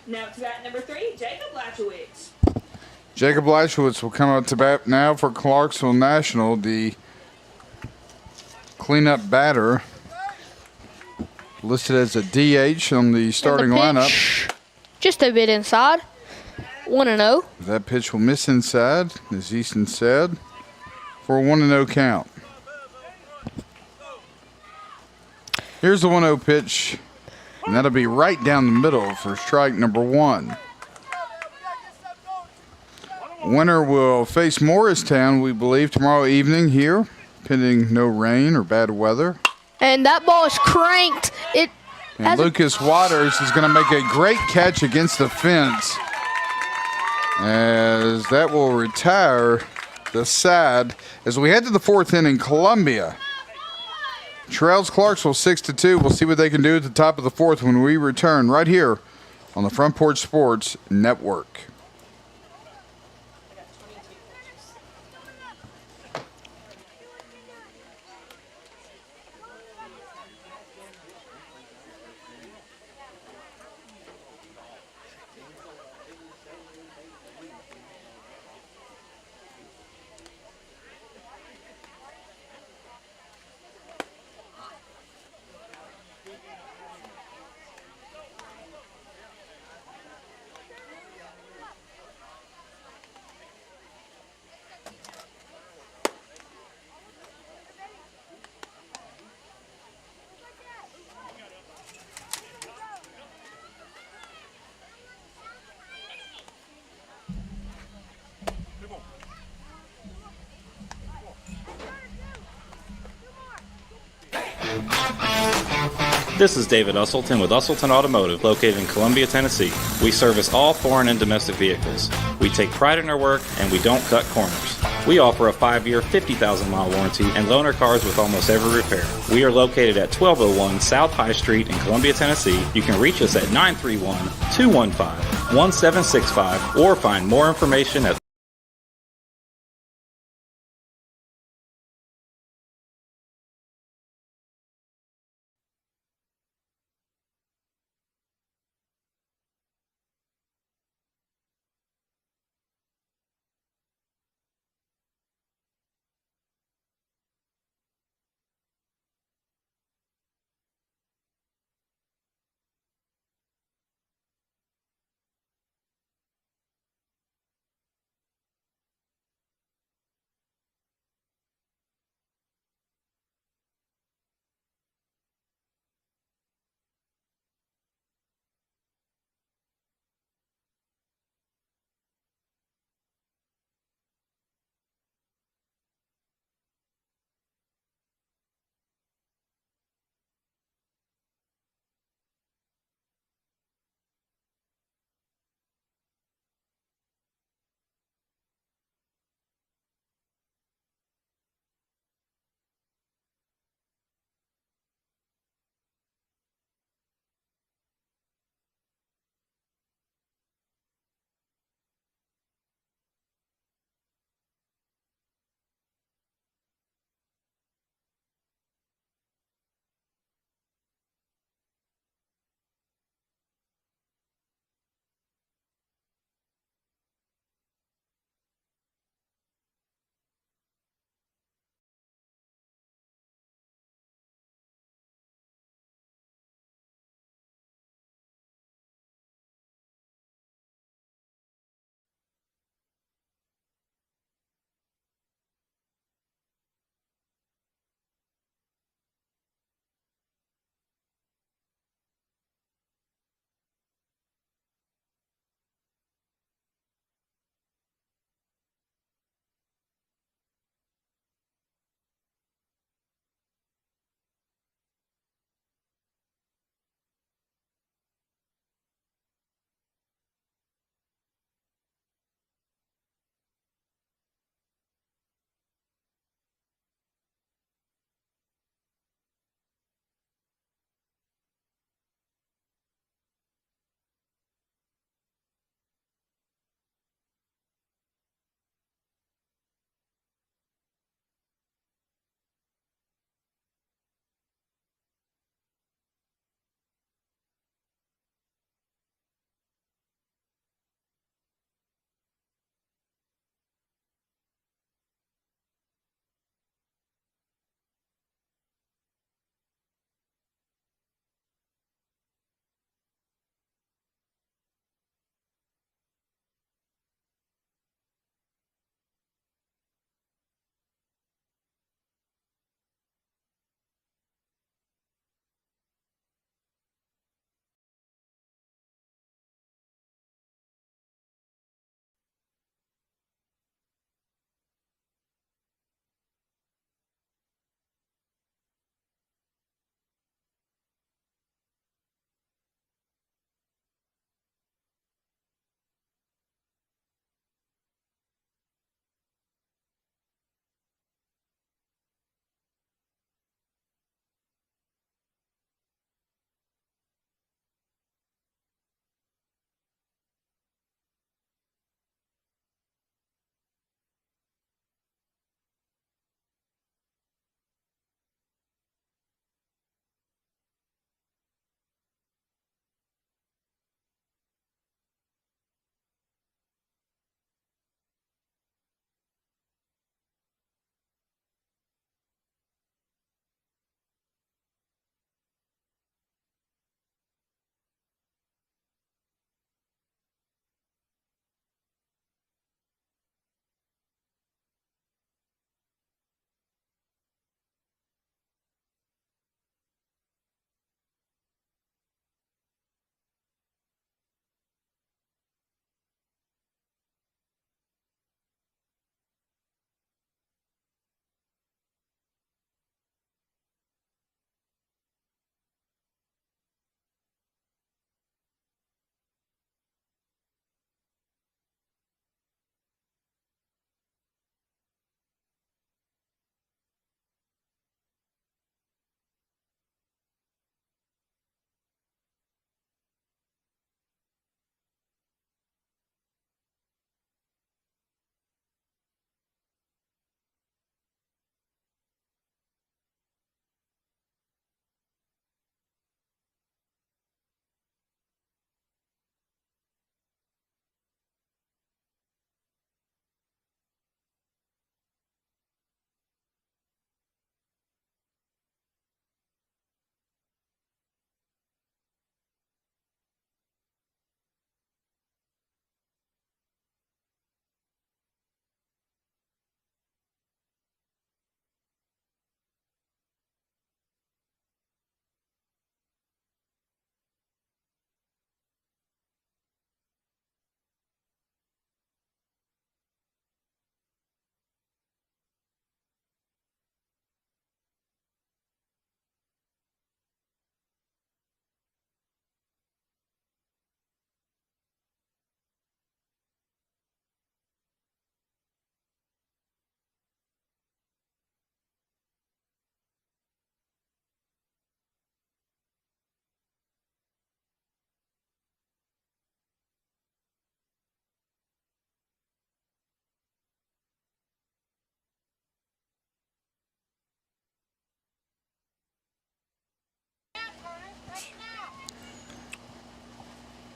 Now to bat number 3, Jacob Lachowicz. Jacob Lashowitz will come up to bat now for Clarksville National, the cleanup batter. Listed as a DH on the starting lineup. Just a bit inside. 1-0. That pitch will miss inside, as Easton said, for a 1-0 count. Here's the 1-0 pitch, and that'll be right down the middle for strike number 1. Winner will face Morristown, we believe, tomorrow evening here, pending no rain or bad weather. And that ball is cranked. It And has Lucas Waters is going to make a great catch against the fence, as that will retire the side. As we head to the 4th inning, Columbia trails Clarksville 6-2. We'll see what they can do at the top of the 4th when we return right here on the Front Porch Sports Network. This is David Usselton with Usselton Automotive, located in Columbia, Tennessee. We service all foreign and domestic vehicles. We take pride in our work, and we don't cut corners. We offer a 5-year, 50,000-mile warranty and loan our cars with almost every repair. We are located at 1201 South High Street in Columbia, Tennessee. You can reach us at 931-215-1765 or find more information at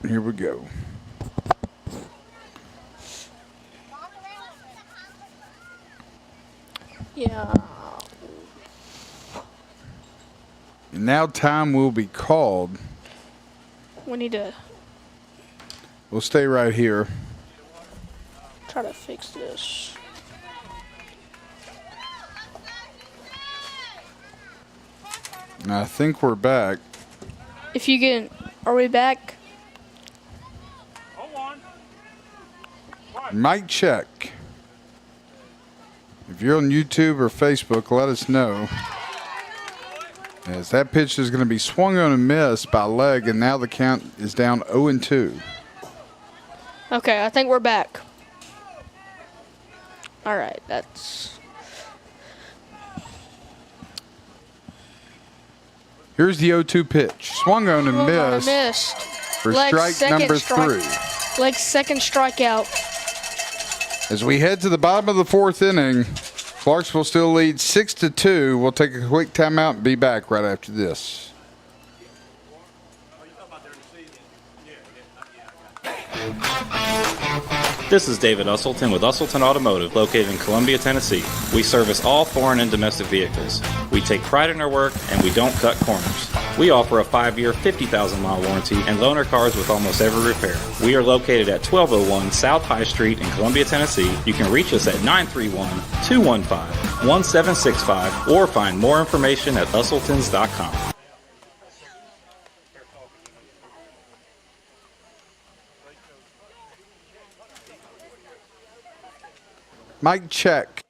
Here we go. Yeah. And now time will be called. We need to We'll stay right here. try to fix this. And I think we're back. If you can, are we back? Hold on. Mic check. If you're on YouTube or Facebook, let us know. As that pitch is going to be swung on and missed by leg, and now the count is down 0-2. Okay, I think we're back. All right, that's. Here's the 0-2 pitch. Swung on and missed Missed. for Leg strike second number strike. 3. Leg's second strikeout. As we head to the bottom of the 4th inning, Clarksville still leads 6-2. We'll take a quick timeout and be back right after this. This is David Usselton with Usselton Automotive, located in Columbia, Tennessee. We service all foreign and domestic vehicles. We take pride in our work, and we don't cut corners. We offer a 5-year, 50,000-mile warranty and loan our cars with almost every repair. We are located at 1201 South High Street in Columbia, Tennessee. You can reach us at 931-215-1765 or find more information at usseltons.com. Mic check.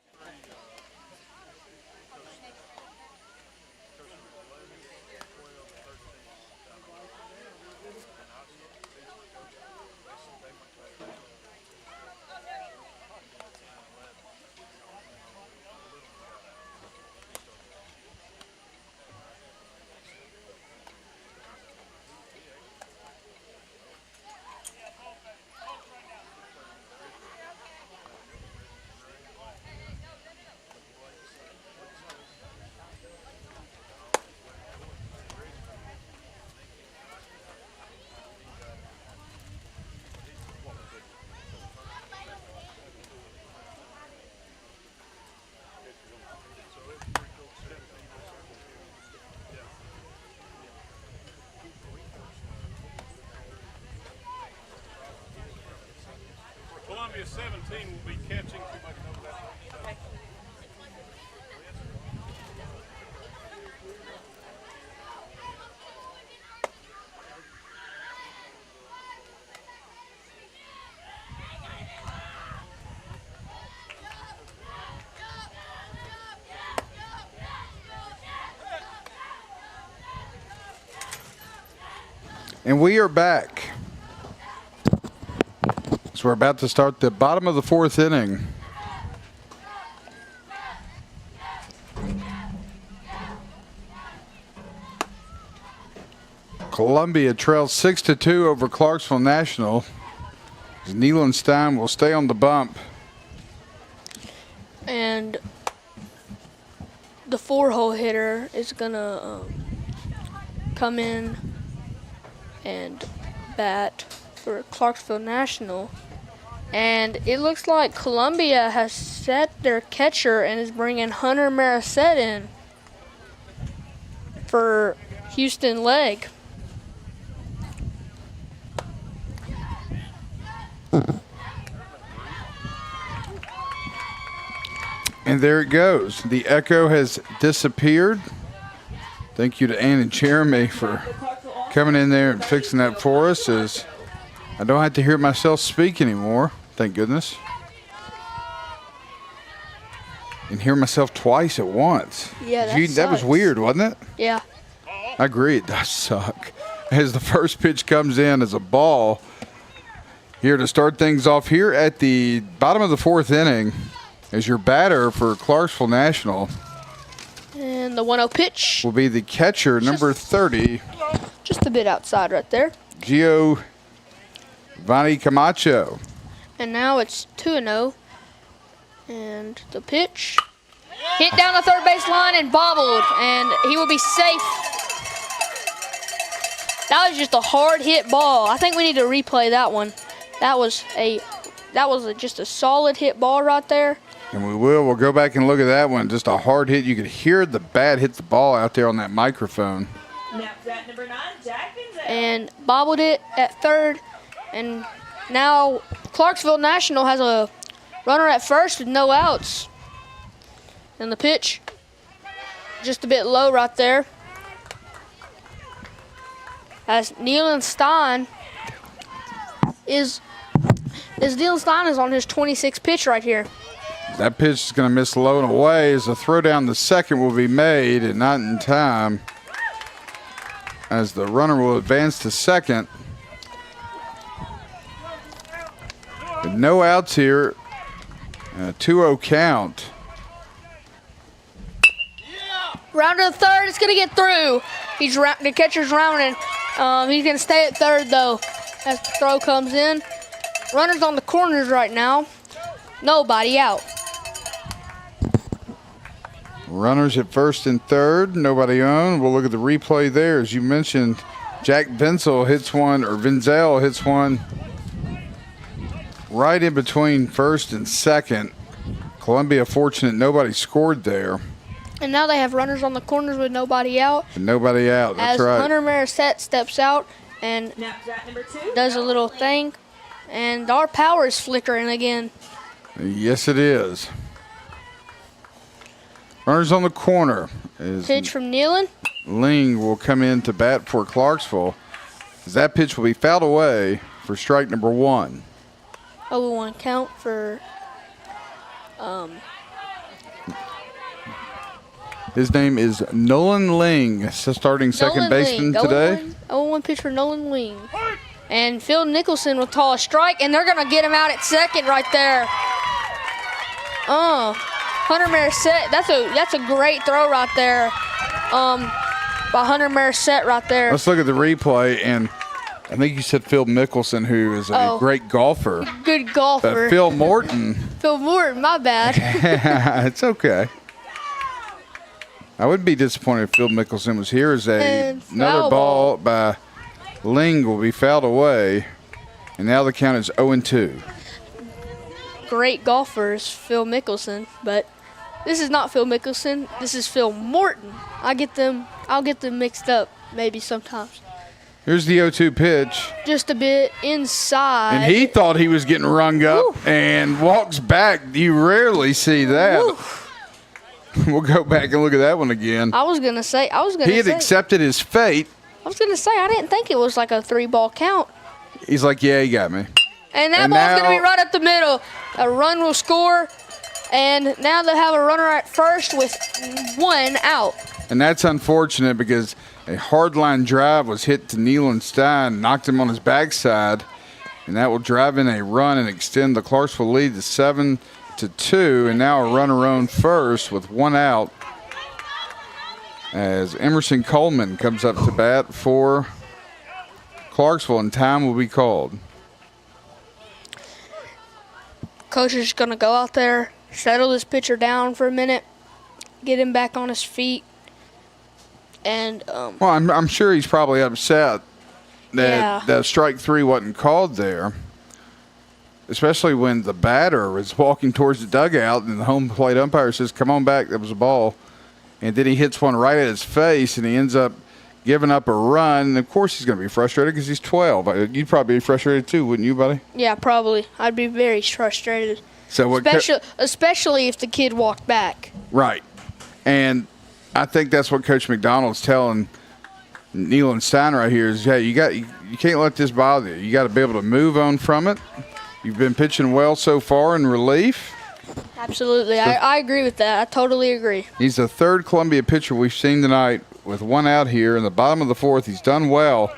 Columbia 17 will be catching. And we are back. So we're about to start the bottom of the 4th inning. Columbia trails 6-2 over Clarksville National. As Neelan Stein will stay on the bump. And the 4-hole hitter is gonna come in and bat for Clarksville National. And it looks like Columbia has set their catcher and is bringing Hunter Marissette in for Houston leg. And there it goes. The echo has disappeared. Thank you to Ann and Jeremy for coming in there and fixing that for us, as I don't have to hear myself speak anymore. Thank goodness. And hear myself twice at once. Yeah, that That was sucks. weird, wasn't it? Yeah. I agree, it does suck. As the first pitch comes in as a ball, here to start things off here at the bottom of the 4th inning, as your batter for Clarksville National And the 1-0 pitch, will be the catcher, number 30, just a bit outside right there. Giovanni Camacho. And now it's 2-0. And the pitch hit down the third base line and bobbled, and he will be safe. That was just a hard hit ball. I think we need to replay that one. That was just a solid hit ball right there. And we will. We'll go back and look at that one. Just a hard hit. You could hear the bat hit the ball out there on that microphone. Now to bat number 9, Jack Benzel. And bobbled it at third. And now Clarksville National has a runner at first with no outs. And the pitch just a bit low right there. As Nealon Stein is on his 26th pitch right here. That pitch is going to miss low and away as the throw down the second will be made and not in time. As the runner will advance to second. With no outs here. 2-0 count. Round to the third, it's going to get through. The catcher's rounding. He's going to stay at third, though, as the throw comes in. Runners on the corners right now. Nobody out. Runners at first and third, nobody on. We'll look at the replay there. As you mentioned, Jack Venzel hits one right in between first and second. Columbia fortunate nobody scored there. And now they have runners on the corners with nobody out. And nobody out, that's right. As Hunter Marisette steps out and Now to bat number 2. does a little thing. And our power is flickering again. Yes, it is. Runners on the corner. Pitch from Nealon. Ling will come in to bat for Clarksville. As that pitch will be fouled away for strike number 1. 0-1 count for his name is Nolan Ling, starting second baseman today. 0-1 pitch for Nolan Ling. And Phil Nicholson will call a strike, and they're going to get him out at second right there. Hunter Marisette, that's a great throw right there by Hunter Marisette right there. Let's look at the replay, and I think you said Phil Mickelson, who is a great golfer. Good golfer. But Phil Morton. Phil Morton, my bad. It's okay. I would be disappointed if Phil Mickelson was here. As another ball by Ling will be fouled away, and now the count is 0-2. Great golfers, Phil Mickelson, but this is not Phil Mickelson. This is Phil Morton. I'll get them mixed up maybe sometimes. Here's the 0-2 pitch. Just a bit inside. And he thought he was getting rung up and walks back. You rarely see that. Woo. We'll go back and look at that one again. He had accepted his fate. I was going to say, I didn't think it was like a 3-ball count. He's like, yeah, he got me. And that ball's going to be right up the middle. A run will score, and now they have a runner at first with 1 out. And that's unfortunate because a hard-line drive was hit to Nealon Stein, knocked him on his backside, and that will drive in a run and extend the Clarksville lead to 7-2, and now a runner on first with 1 out as Emerson Coleman comes up to bat for Clarksville, and time will be called. Coach is going to go out there, settle this pitcher down for a minute, get him back on his feet. And well, I'm sure he's probably upset that strike 3 wasn't called there, especially when the batter was walking towards the dugout and the home plate umpire says, "Come on back, that was a ball." And then he hits one right at his face, and he ends up giving up a run. And of course, he's going to be frustrated because he's 12. You'd probably be frustrated too, wouldn't you, buddy? Yeah, probably. I'd be very frustrated. So especially if the kid walked back. Right. And I think that's what Coach McDonald's telling Nealon Stein right here is, hey, you can't let this bother you. You got to be able to move on from it. You've been pitching well so far in relief. Absolutely. I agree with that. I totally agree. He's the third Columbia pitcher we've seen tonight with 1 out here in the bottom of the 4th. He's done well.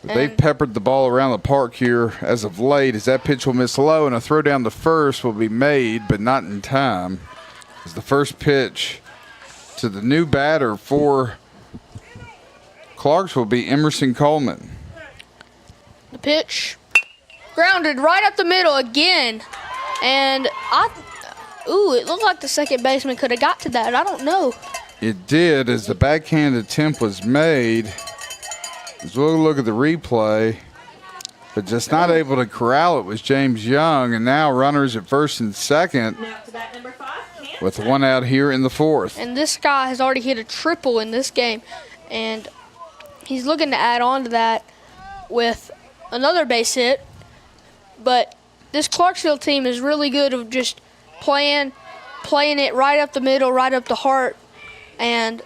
They've peppered the ball around the park here as of late, as that pitch will miss low, and a throw down the first will be made, but not in time. As the first pitch to the new batter for Clarksville will be Emerson Coleman. The pitch grounded right up the middle again. And it looked like the second baseman could have got to that. I don't know. It did, as the backhand attempt was made. As we'll look at the replay, but just not able to corral it was James Young, and now runners at first and second Now to bat number 5, Cam with Sutton. one out here in the fourth. And this guy has already hit a triple in this game, and he's looking to add on to that with another base hit. But this Clarksville team is really good of just playing it right up the middle, right up the heart, and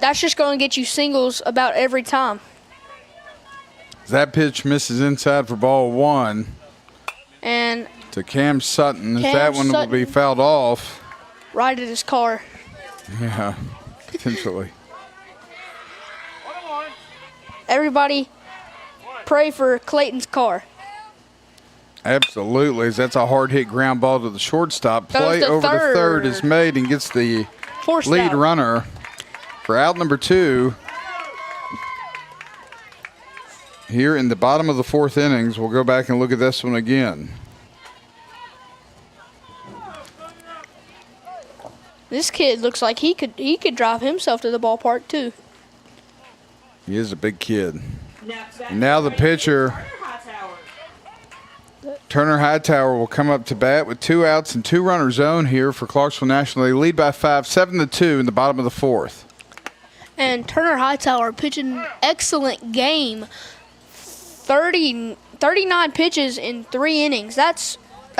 that's just going to get you singles about every time. That pitch misses inside for ball one And to Cam Sutton. As Cam that one will be Sutton. fouled off. right at his car. Yeah, potentially. Everybody pray for Clayton's car. Absolutely, as that's a hard hit ground ball to the shortstop. Goes Play to over to third. third is made and gets the Forced lead out. runner for out number 2. Here in the bottom of the fourth innings, we'll go back and look at this one again. This kid looks like he could drive himself to the ballpark too. He is a big kid. Now to bat And now the number 18, pitcher, Turner Hightower. Turner Hightower, will come up to bat with 2 outs and 2 runners on here for Clarksville National. They lead by 5, 7-2 in the bottom of the fourth. And Turner Hightower pitching an excellent game. 39 pitches in 3 innings. That's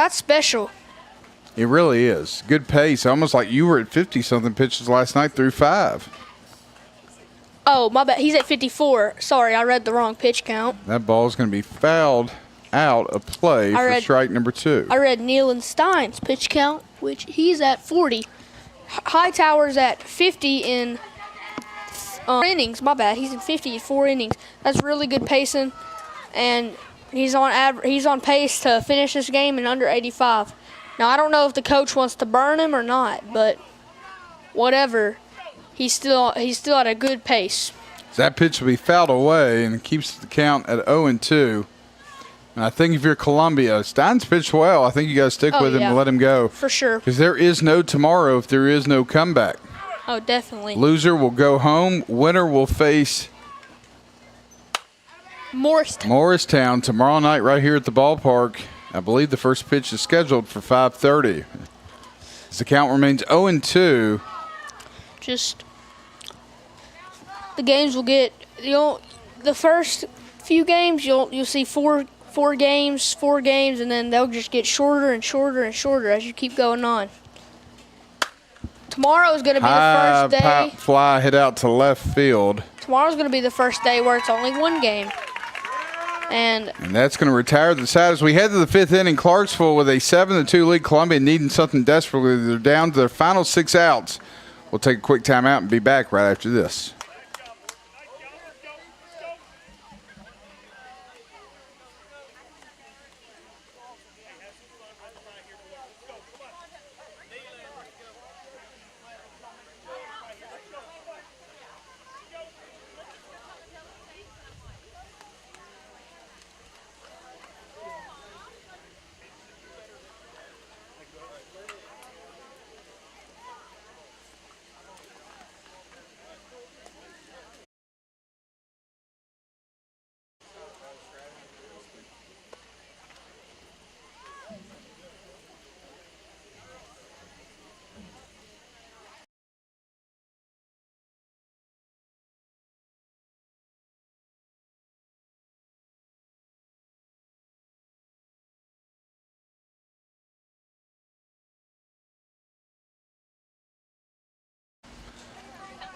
special. It really is. Good pace, almost like you were at 50-something pitches last night through 5. Oh, my bad. He's at 54. Sorry, I read the wrong pitch count. That ball is going to be fouled out of play for strike number 2. I read Neil and Stein's pitch count, which he's at 40. Hightower's at 50 in 4 innings. My bad. He's in 50 in 4 innings. That's really good pacing, and he's on pace to finish this game in under 85. Now I don't know if the coach wants to burn him or not, but whatever. He's still at a good pace. That pitch will be fouled away and keeps the count at 0-2. And I think if you're Columbia, Stein's pitched well. I think you got to stick Oh, with him yeah. and let him go. For sure. Because there is no tomorrow if there is no comeback. Oh, definitely. Loser will go home. Winner will face Morristown tomorrow night right here at the ballpark. I believe the first pitch is scheduled for 5:30. As the count remains 0-2. Just the games will get the first few games you'll see four games, and then they'll just get shorter and shorter and shorter as you keep going on. Tomorrow is going to be the High first day. pop fly hit out to left field. Tomorrow's going to be the first day where it's only 1 game. And that's going to retire the side as we head to the 5th inning. Clarksville with a 7-2 lead. Columbia needing something desperately. They're down to their final 6 outs. We'll take a quick timeout and be back right after this.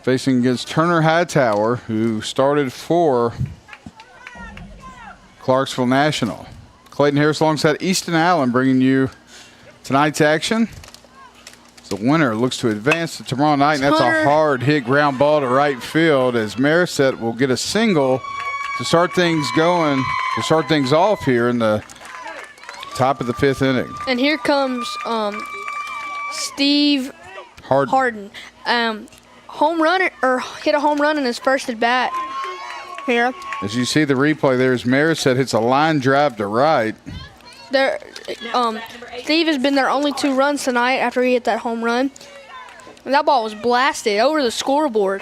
Facing against Turner Hightower, who started for Clarksville National. Clayton Harris alongside Easton Allen bringing you tonight's action. The winner looks to advance to tomorrow night, and that's a hard hit ground ball to right field as Marisette will get a single to start things going, to start things off here in the top of the 5th inning. And here comes Steve Harden. Home run or hit a home run in his first at bat here. As you see the replay, there's Marisette hits a line drive to right. There, Steve has been their only 2 runs tonight after he hit that home run. And that ball was blasted over the scoreboard.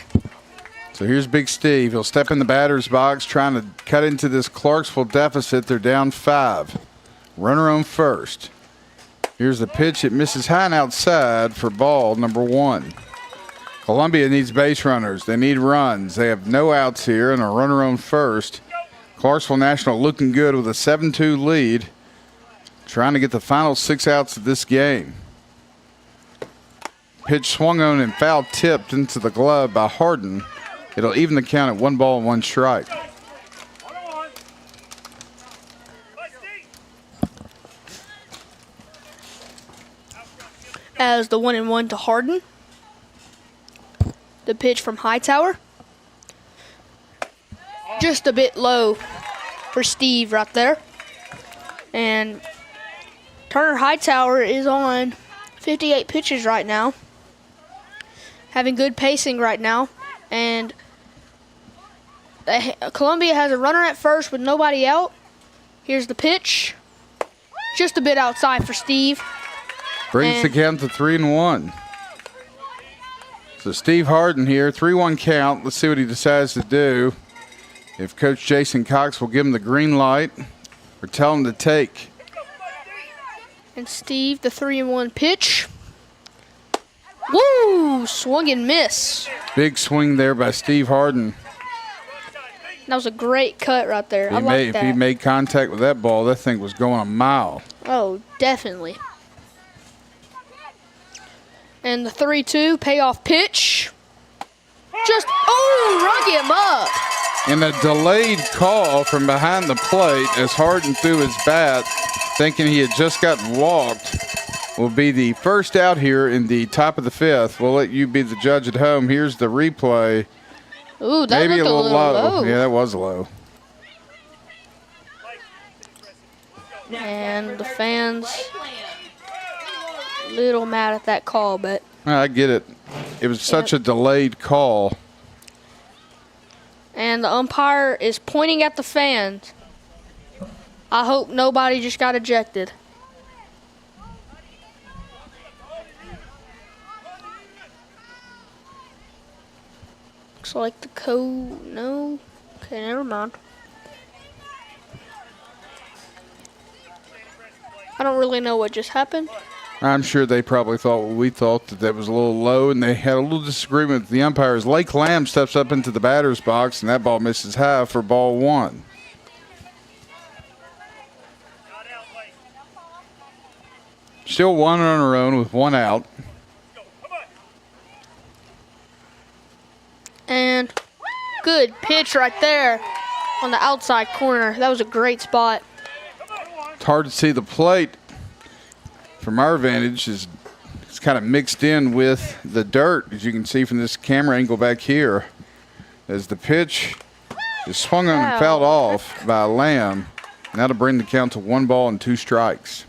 So here's Big Steve. He'll step in the batter's box trying to cut into this Clarksville deficit. They're down 5. Runner on first. Here's the pitch. It misses high and outside for ball number 1. Columbia needs base runners. They need runs. They have no outs here and a runner on first. Clarksville National looking good with a 7-2 lead. Trying to get the final 6 outs of this game. Pitch swung on and foul tipped into the glove by Harden. It'll even the count at 1 ball and 1 strike. As the 1-1 to Harden. The pitch from Hightower. Just a bit low for Steve right there. And Turner Hightower is on 58 pitches right now. Having good pacing right now. And Columbia has a runner at first with nobody out. Here's the pitch. Just a bit outside for Steve. Brings the count to 3-1. So Steve Harden here, 3-1 count. Let's see what he decides to do. If Coach Jason Cox will give him the green light or tell him to take. And Steve, the 3-1 pitch. Woo! Swung and miss. Big swing there by Steve Harden. That was a great cut right there. I like that. If he made contact with that ball, that thing was going a mile. Oh, definitely. And the 3-2 payoff pitch. Just, rung him up. And a delayed call from behind the plate as Harden threw his bat, thinking he had just gotten walked, will be the first out here in the top of the 5th. We'll let you be the judge at home. Here's the replay. Ooh, that maybe looked a little low. low. Yeah, that was low. And the fans a little mad at that call, but I get it. It was such a delayed call. and the umpire is pointing at the fans. I hope nobody just got ejected. Looks like the no. Okay, never mind. I don't really know what just happened. I'm sure they probably thought what we thought, that was a little low, and they had a little disagreement with the umpires. Lake Lamb steps up into the batter's box, and that ball misses high for ball 1. Still 1 on our own with 1 out. And good pitch right there on the outside corner. That was a great spot. It's hard to see the plate from our vantage. It's kind of mixed in with the dirt, as you can see from this camera angle back here, as the pitch is swung on and fouled off by Lamb. Now to bring the count to 1 ball and 2 strikes.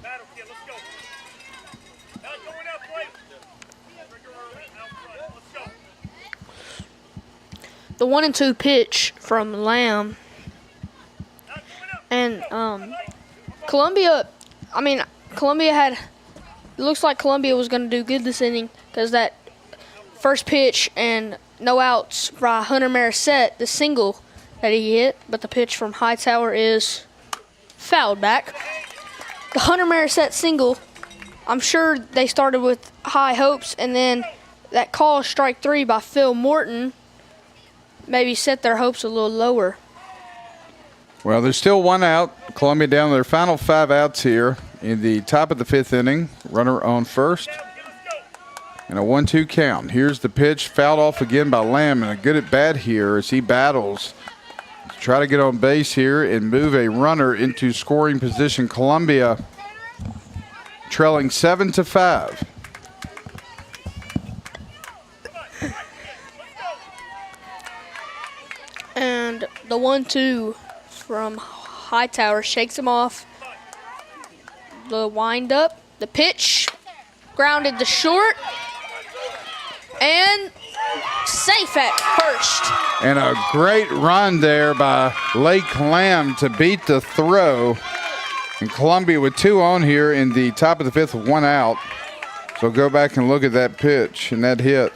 The 1-2 pitch from Lamb. And Columbia had, it looks like Columbia was going to do good this inning because that first pitch and no outs by Hunter Marisette, the single that he hit, but the pitch from Hightower is fouled back. The Hunter Marisette single, I'm sure they started with high hopes, and then that call, strike 3 by Phil Morton, maybe set their hopes a little lower. Well, there's still 1 out. Columbia down to their final 5 outs here in the top of the 5th inning. Runner on first. And a 1-2 count. Here's the pitch, fouled off again by Lamb, and a good at bat here as he battles to try to get on base here and move a runner into scoring position. Columbia trailing 7-5. And the 1-2 from Hightower shakes him off. The wind-up, the pitch, grounded to short, and safe at first. And a great run there by Lake Lamb to beat the throw. And Columbia with 2 on here in the top of the 5th with 1 out. So go back and look at that pitch and that hit.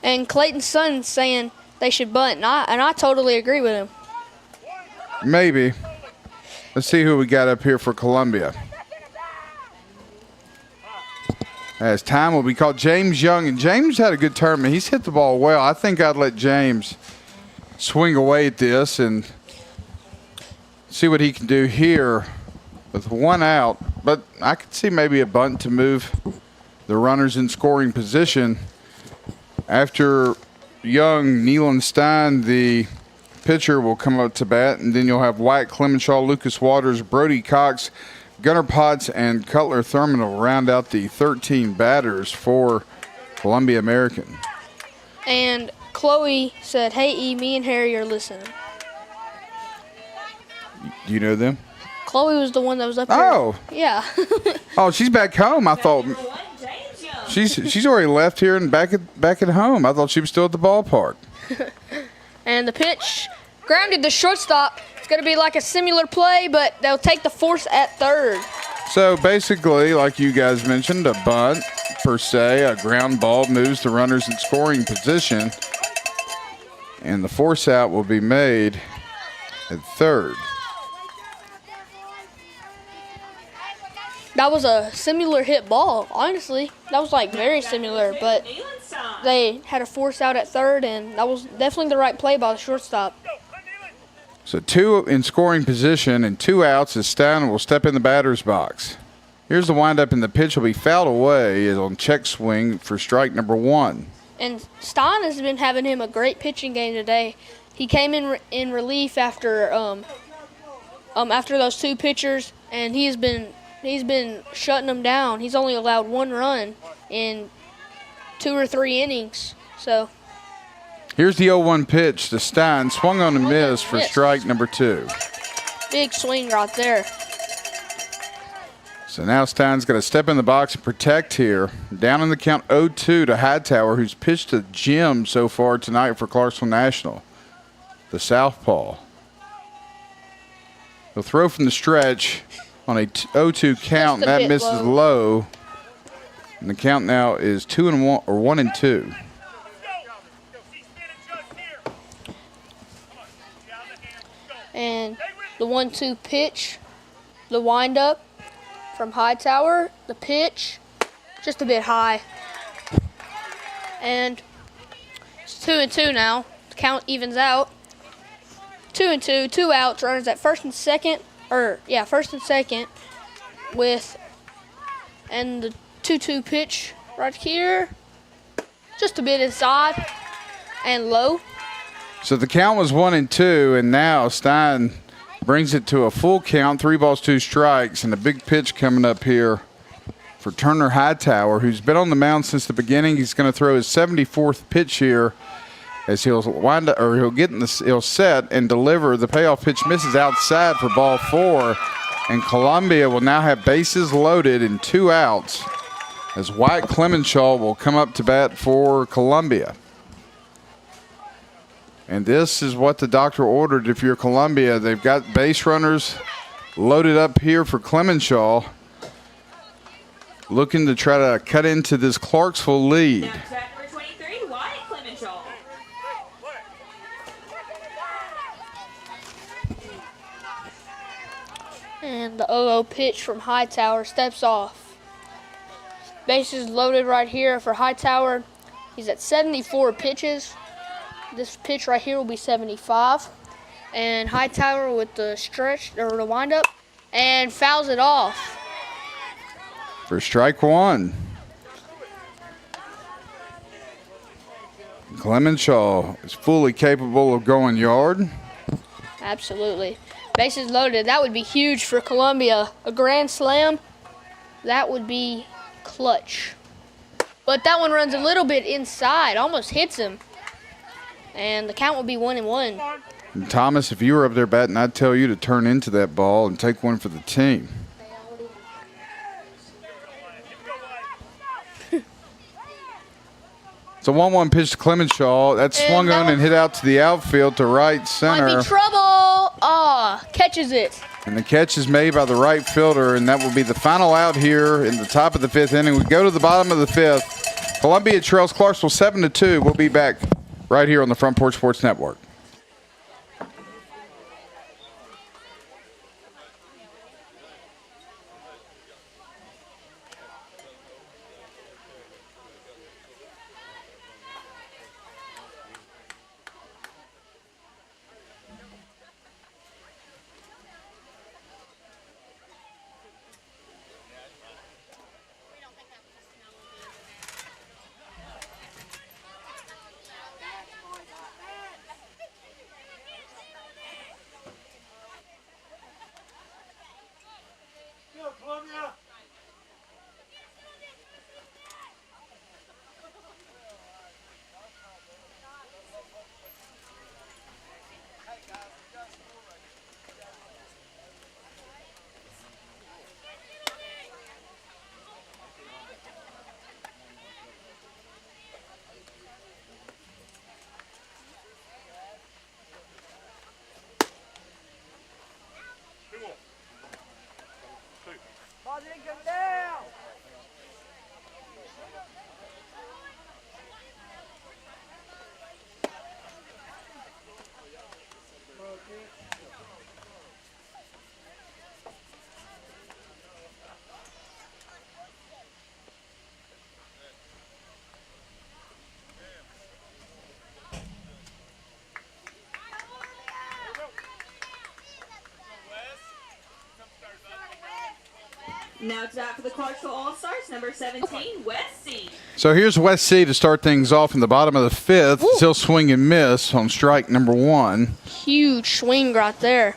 And Clayton's son saying they should bunt, and I totally agree with him. Maybe. Let's see who we got up here for Columbia. As time will be called, James Young. And James had a good tournament. He's hit the ball well. I think I'd let James swing away at this and see what he can do here with one out. But I could see maybe a bunt to move the runners in scoring position. After Young, Nealon Stein, the pitcher, will come up to bat, and then you'll have White, Clemenshaw, Lucas Waters, Brody Cox, Gunnar Potts, and Cutler Thurman will round out the 13 batters for Columbia American. And Chloe said, "Hey, E, me and Harry are listening." Do you know them? Chloe was the one that was up here. Oh. Yeah. Oh, she's back home. I thought Number 1, James Young. she's already left here and back at home. I thought she was still at the ballpark. And the pitch grounded the shortstop. It's going to be like a similar play, but they'll take the force at third. So basically, like you guys mentioned, a bunt per se, a ground ball moves the runners in scoring position, and the force out will be made at third. That was a similar hit ball, honestly. That was like very similar, but Nealon they had a force out at third, and that was definitely the right play by the shortstop. So 2 in scoring position and 2 outs as Stein will step in the batter's box. Here's the windup, and the pitch will be fouled away is on check swing for strike number 1. And Stein has been having him a great pitching game today. He came in relief after those 2 pitchers, and he's been shutting them down. He's only allowed 1 run in 2 or 3 innings. So Here's the 0-1 pitch to Stein, swung on and missed for strike number 2. big swing right there. So now Stein's got to step in the box and protect here. Down in the count 0-2 to Hightower, who's pitched to Jim so far tonight for Clarksville National, the southpaw. He'll throw from the stretch on a 0-2 count, and that misses low. And the count now is 2-1 or 1-2. And the 1-2 pitch, the windup from Hightower, the pitch, just a bit high. And it's 2-2 now. The count evens out. 2-2, 2 outs, runners at first and second, with, and the 2-2 pitch right here, just a bit inside and low. So the count was 1-2, and now Stein brings it to a full count, 3 balls, 2 strikes, and a big pitch coming up here for Turner Hightower, who's been on the mound since the beginning. He's going to throw his 74th pitch here as he'll set and deliver. The payoff pitch misses outside for ball 4, and Columbia will now have bases loaded and 2 outs as White Clemenshaw will come up to bat for Columbia. And this is what the doctor ordered if you're Columbia. They've got base runners loaded up here for Clemenshaw, looking to try to cut into this Clarksville lead. Now to bat number 23, Wyatt Clemenshaw. And the 0-0 pitch from Hightower steps off. Bases loaded right here for Hightower. He's at 74 pitches. This pitch right here will be 75. And Hightower with the stretch, or the windup, and fouls it off. For strike 1. Clemenshaw is fully capable of going yard. Absolutely. Bases loaded. That would be huge for Columbia. A grand slam, that would be clutch. But that one runs a little bit inside, almost hits him. And the count will be 1-1. And Thomas, if you were up there batting, I'd tell you to turn into that ball and take one for the team. It's a 1-1 pitch to Clemenshaw. That's swung on and hit out to the outfield to right center. Might be trouble. Catches it. And the catch is made by the right fielder, and that will be the final out here in the top of the 5th inning. We go to the bottom of the 5th. Columbia trails Clarksville 7-2. We'll be back right here on the Front Porch Sports Network. Now it's out for the Clarksville All-Stars, number 17, West C. So here's West C to start things off in the bottom of the fifth. Ooh. Still swing and miss on strike number 1. Huge swing right there.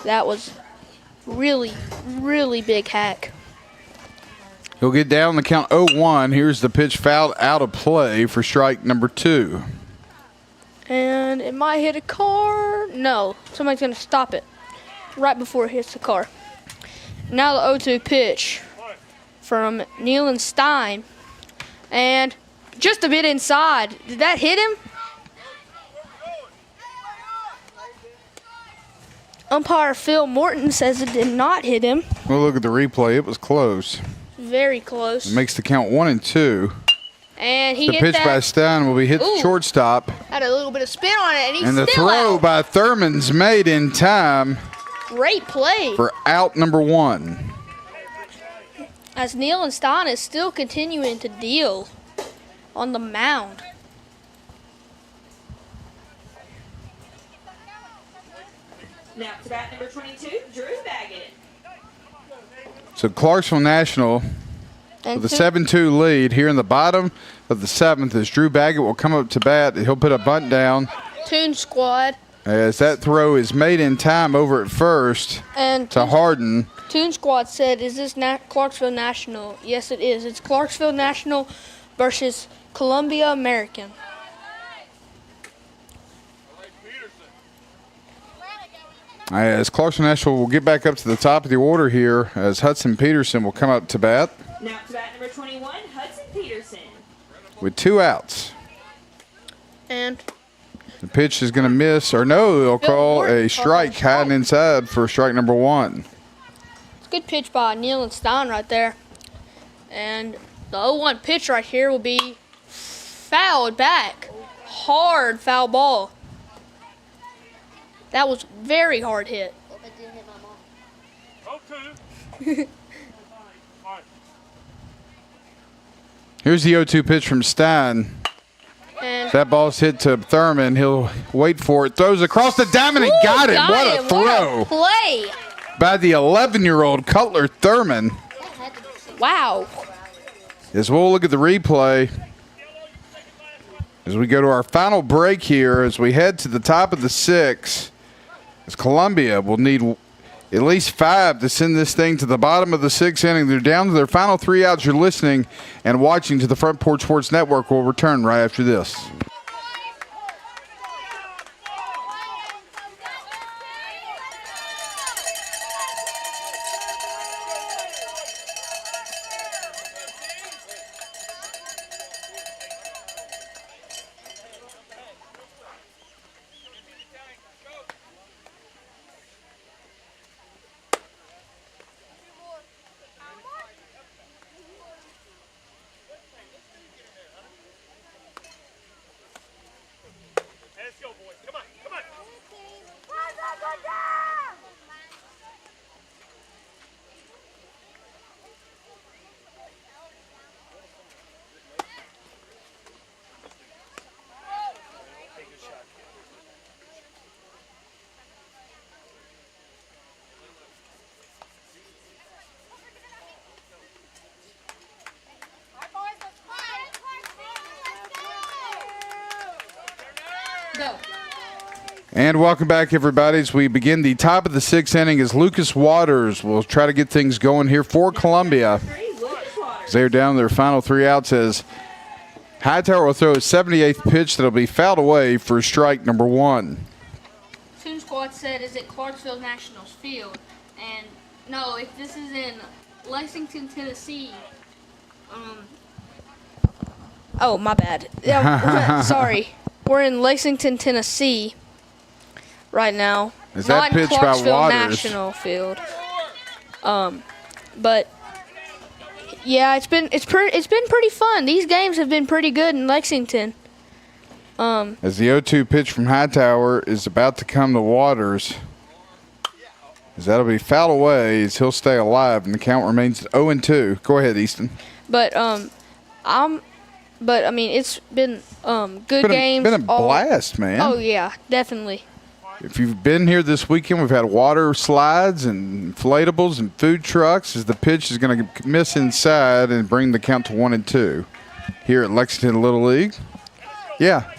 That was really, really big hack. He'll get down the count 0-1. Here's the pitch fouled out of play for strike number 2. And it might hit a car. No, somebody's going to stop it right before it hits the car. Now the 0-2 pitch from Neal and Stein. And just a bit inside. Did that hit him? Umpire Phil Morton says it did not hit him. We'll look at the replay. It was close. Very close. It makes the count 1-2. And he The hit pitch that. by Stein will be hit Ooh. shortstop. Had a little bit of spin on it, and he's And the still throw out. by Thurman's made in time Great play. for out number 1. As Neal and Stein is still continuing to deal on the mound. Now to bat number 22, Drew Baggett. So Clarksville National And with a two- 7-2 lead here in the bottom of the 7th as Drew Baggett will come up to bat. He'll put a bunt down Toon Squad. as that throw is made in time over at first And to Harden. Toon Squad said, is this Clarksville National? Yes, it is. It's Clarksville National versus Columbia American. As Clarksville National will get back up to the top of the order here as Hudson Peterson will come up to bat Now to bat number 21, Hudson Peterson. with 2 outs. And The pitch is going to miss, or no, they'll Phil call Morton a calls strike a high and strike. inside for strike number 1. it's a good pitch by Neal and Stein right there. And the 0-1 pitch right here will be fouled back. Hard foul ball. That was very hard hit. 0-2. Here's the 0-2 pitch from Stein. And That ball's hit to Thurman. He'll wait for it. Throws across the diamond and Woo, got it. What a him. throw What a play. by the 11-year-old Cutler Thurman. Wow. As we'll look at the replay as we go to our final break here as we head to the top of the 6th. As Columbia will need at least 5 to send this thing to the bottom of the 6th inning. They're down to their final 3 outs. You're listening and watching to the Front Porch Sports Network. We'll return right after this. And welcome back, everybody, as we begin the top of the 6th inning as Lucas Waters will try to get things going here for Columbia. They're down their final 3 outs as Hightower will throw a 78th pitch that'll be fouled away for strike number 1. Toon Squad said is at Clarksville Nationals Field. And no, if this is in Lexington, Tennessee. Oh, my bad. Yeah, sorry. We're in Lexington, Tennessee right now. Is that not in pitch by Clarksville Waters? National Field. But yeah, it's been pretty fun. These games have been pretty good in Lexington. As the 0-2 pitch from Hightower is about to come to Waters, as that'll be fouled away as he'll stay alive, and the count remains at 0-2. Go ahead, Easton. But I mean, it's been good games. Been a blast, man. Oh yeah, definitely. If you've been here this weekend, we've had water slides and inflatables and food trucks as the pitch is going to miss inside and bring the count to 1-2 here at Lexington Little League. Yeah.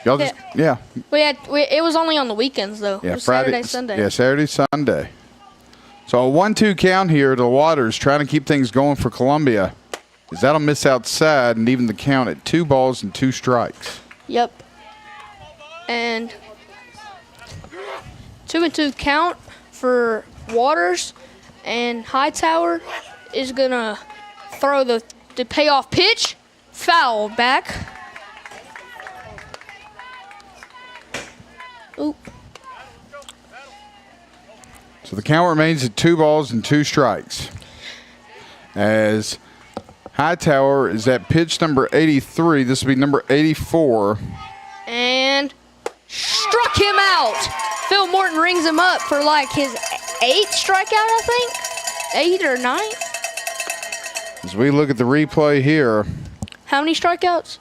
Y'all just, yeah. It was only on the weekends, though. Yeah, It was Friday, Saturday, Sunday. Yeah, Saturday, Sunday. So a 1-2 count here to Waters, trying to keep things going for Columbia. As that'll miss outside and even the count at 2 balls and 2 strikes. Yep. And 2-2 count for Waters, and Hightower is gonna throw the payoff pitch, foul back. Oop. So the count remains at 2 balls and 2 strikes. As Hightower is at pitch number 83. This will be number 84. And struck him out. Phil Morton rings him up for like his 8th strikeout, I think. 8 or 9. As we look at the replay here. How many strikeouts?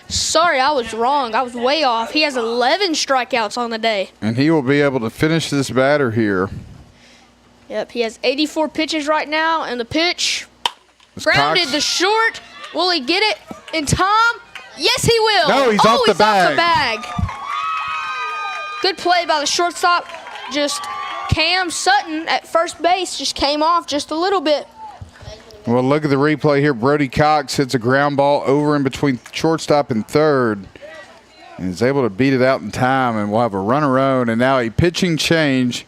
Sorry, I was wrong. I was way off. He has 11 strikeouts on the day. And he will be able to finish this batter here. Yep, he has 84 pitches right now, and the pitch grounded to short. Will he get it in time? Yes, he will. No, he's off the bag. Off the bag. Good play by the shortstop. Just Cam Sutton at first base just came off just a little bit. Well, look at the replay here. Brody Cox hits a ground ball over in between shortstop and third and is able to beat it out in time, and we'll have a runner on. And now a pitching change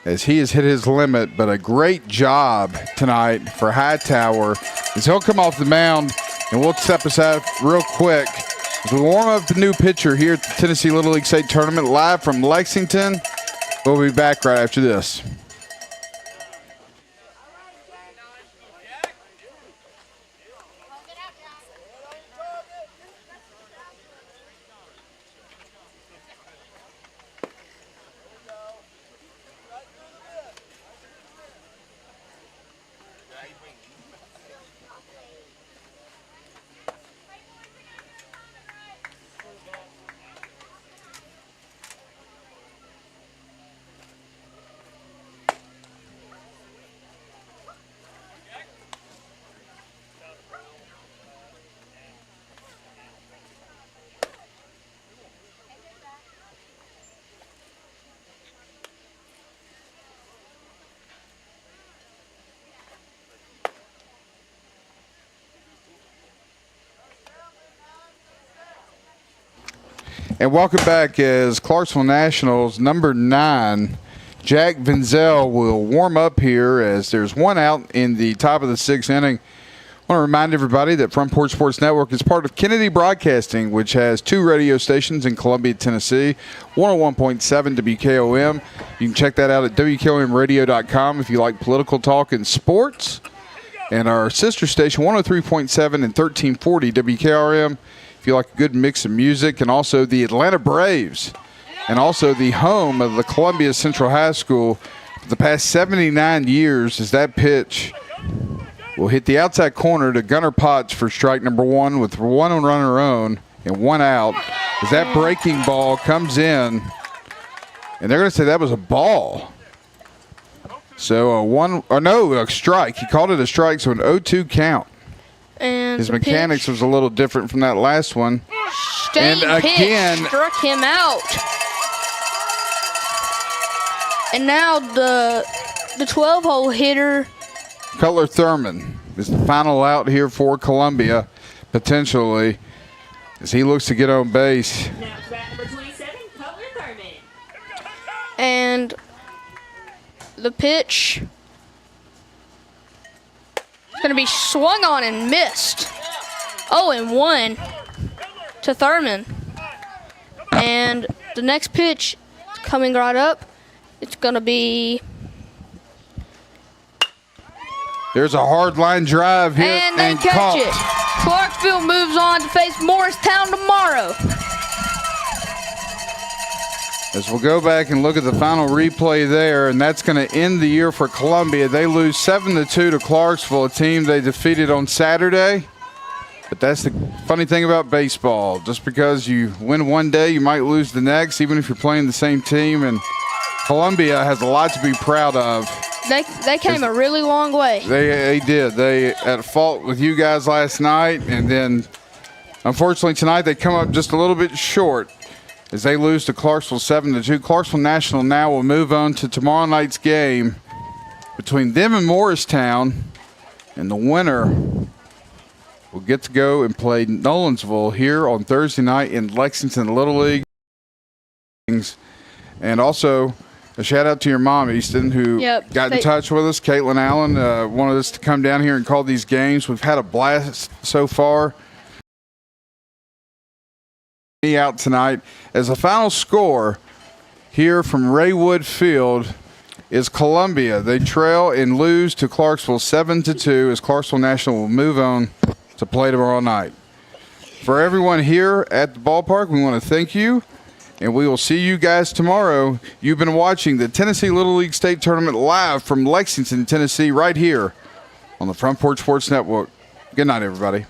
as he has hit his limit, but a great job tonight for Hightower as he'll come off the mound, and we'll step aside real quick as we warm up the new pitcher here at the Tennessee Little League State Tournament live from Lexington. We'll be back right after this. And welcome back as Clarksville Nationals number 9, Jack Vinzel, will warm up here as there's 1 out in the top of the 6th inning. I want to remind everybody that Front Porch Sports Network is part of Kennedy Broadcasting, which has 2 radio stations in Columbia, Tennessee, 101.7 WKOM. You can check that out at WKOMradio.com if you like political talk and sports. And our sister station, 103.7 and 1340 WKRM. If you like a good mix of music, and also the Atlanta Braves, and also the home of the Columbia Central High School for the past 79 years, as that pitch will hit the outside corner to Gunnar Potts for strike number 1 with 1 runner on and 1 out. As that breaking ball comes in, and they're going to say that was a ball. So a strike. He called it a strike, so an 0-2 count. And His the mechanics pitch, was a little different from that last one. staying and pitch again- struck him out. And now the 12-hole hitter, Cutler Thurman is the final out here for Columbia, potentially, as he looks to get on base. Now to bat number 27, Cutler Thurman. and the pitch is going to be swung on and missed. 0-1 to Thurman. And the next pitch is coming right up. It's going to be, There's a hard line drive here and they catch caught. it. Clarksville moves on to face Morristown tomorrow. As we'll go back and look at the final replay there, and that's going to end the year for Columbia. They lose 7-2 to Clarksville, a team they defeated on Saturday. But that's the funny thing about baseball. Just because you win one day, you might lose the next, even if you're playing the same team. And Columbia has a lot to be proud of. They came a really long way. They did. They at fault with you guys last night, and then unfortunately tonight they come up just a little bit short as they lose to Clarksville 7-2. Clarksville National now will move on to tomorrow night's game between them and Morristown, and the winner will get to go and play Nolensville here on Thursday night in Lexington Little League. And also a shout out to your mom, Easton, who got in touch with us. Caitlin Allen wanted us to come down here and call these games. We've had a blast so far. Me out tonight. As a final score here from Raywood Field is Columbia. They trail and lose to Clarksville 7-2 as Clarksville National will move on to play tomorrow night. For everyone here at the ballpark, we want to thank you. And we will see you guys tomorrow. You've been watching the Tennessee Little League State Tournament live from Lexington, Tennessee, right here on the Front Porch Sports Network. Good night, everybody.